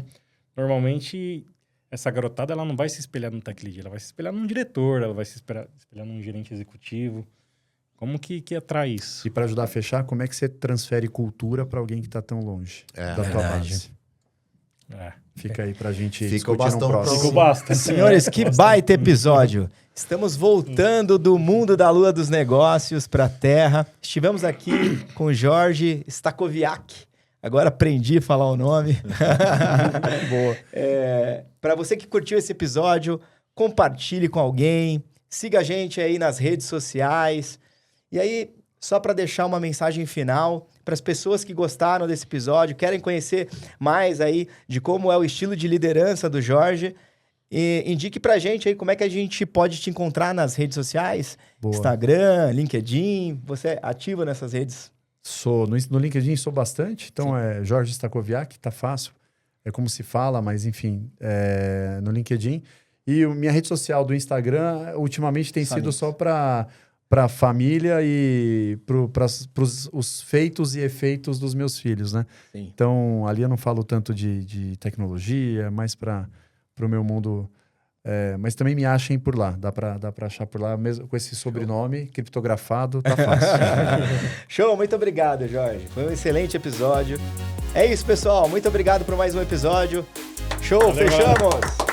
normalmente, essa garotada, ela não vai se espelhar no tech lead, ela vai se espelhar num diretor, ela vai se espelhar num gerente executivo. Como que atrai isso? E para ajudar a fechar, como é que você transfere cultura para alguém que está tão longe da tua verdade. base? É. Fica aí pra gente Fica o discutir bastão no próximo. Fico basta. Senhores, que baita episódio. Estamos voltando do mundo da lua dos negócios para a Terra. Estivemos aqui com o Jorge Stachowiak. Agora aprendi a falar o nome. Boa. Para você que curtiu esse episódio, compartilhe com alguém. Siga a gente aí nas redes sociais. E aí, só para deixar uma mensagem final para as pessoas que gostaram desse episódio, querem conhecer mais aí de como é o estilo de liderança do Jorge, indique pra gente aí como é que a gente pode te encontrar nas redes sociais. Boa. Instagram, LinkedIn. Você é ativo nessas redes? Sou, no LinkedIn sou bastante, então é Jorge Stachowiak, tá fácil. É como se fala, mas enfim, no LinkedIn. E minha rede social do Instagram, ultimamente tem sido só para família e para os feitos e efeitos dos meus filhos, né? Sim. Então, ali eu não falo tanto de tecnologia, mais para o meu mundo. Mas também me achem por lá. Dá para achar por lá, mesmo com esse sobrenome criptografado, tá fácil. Show, muito obrigado, Jorge. Foi um excelente episódio. É isso, pessoal. Muito obrigado por mais um episódio. Show, Valeu, fechamos!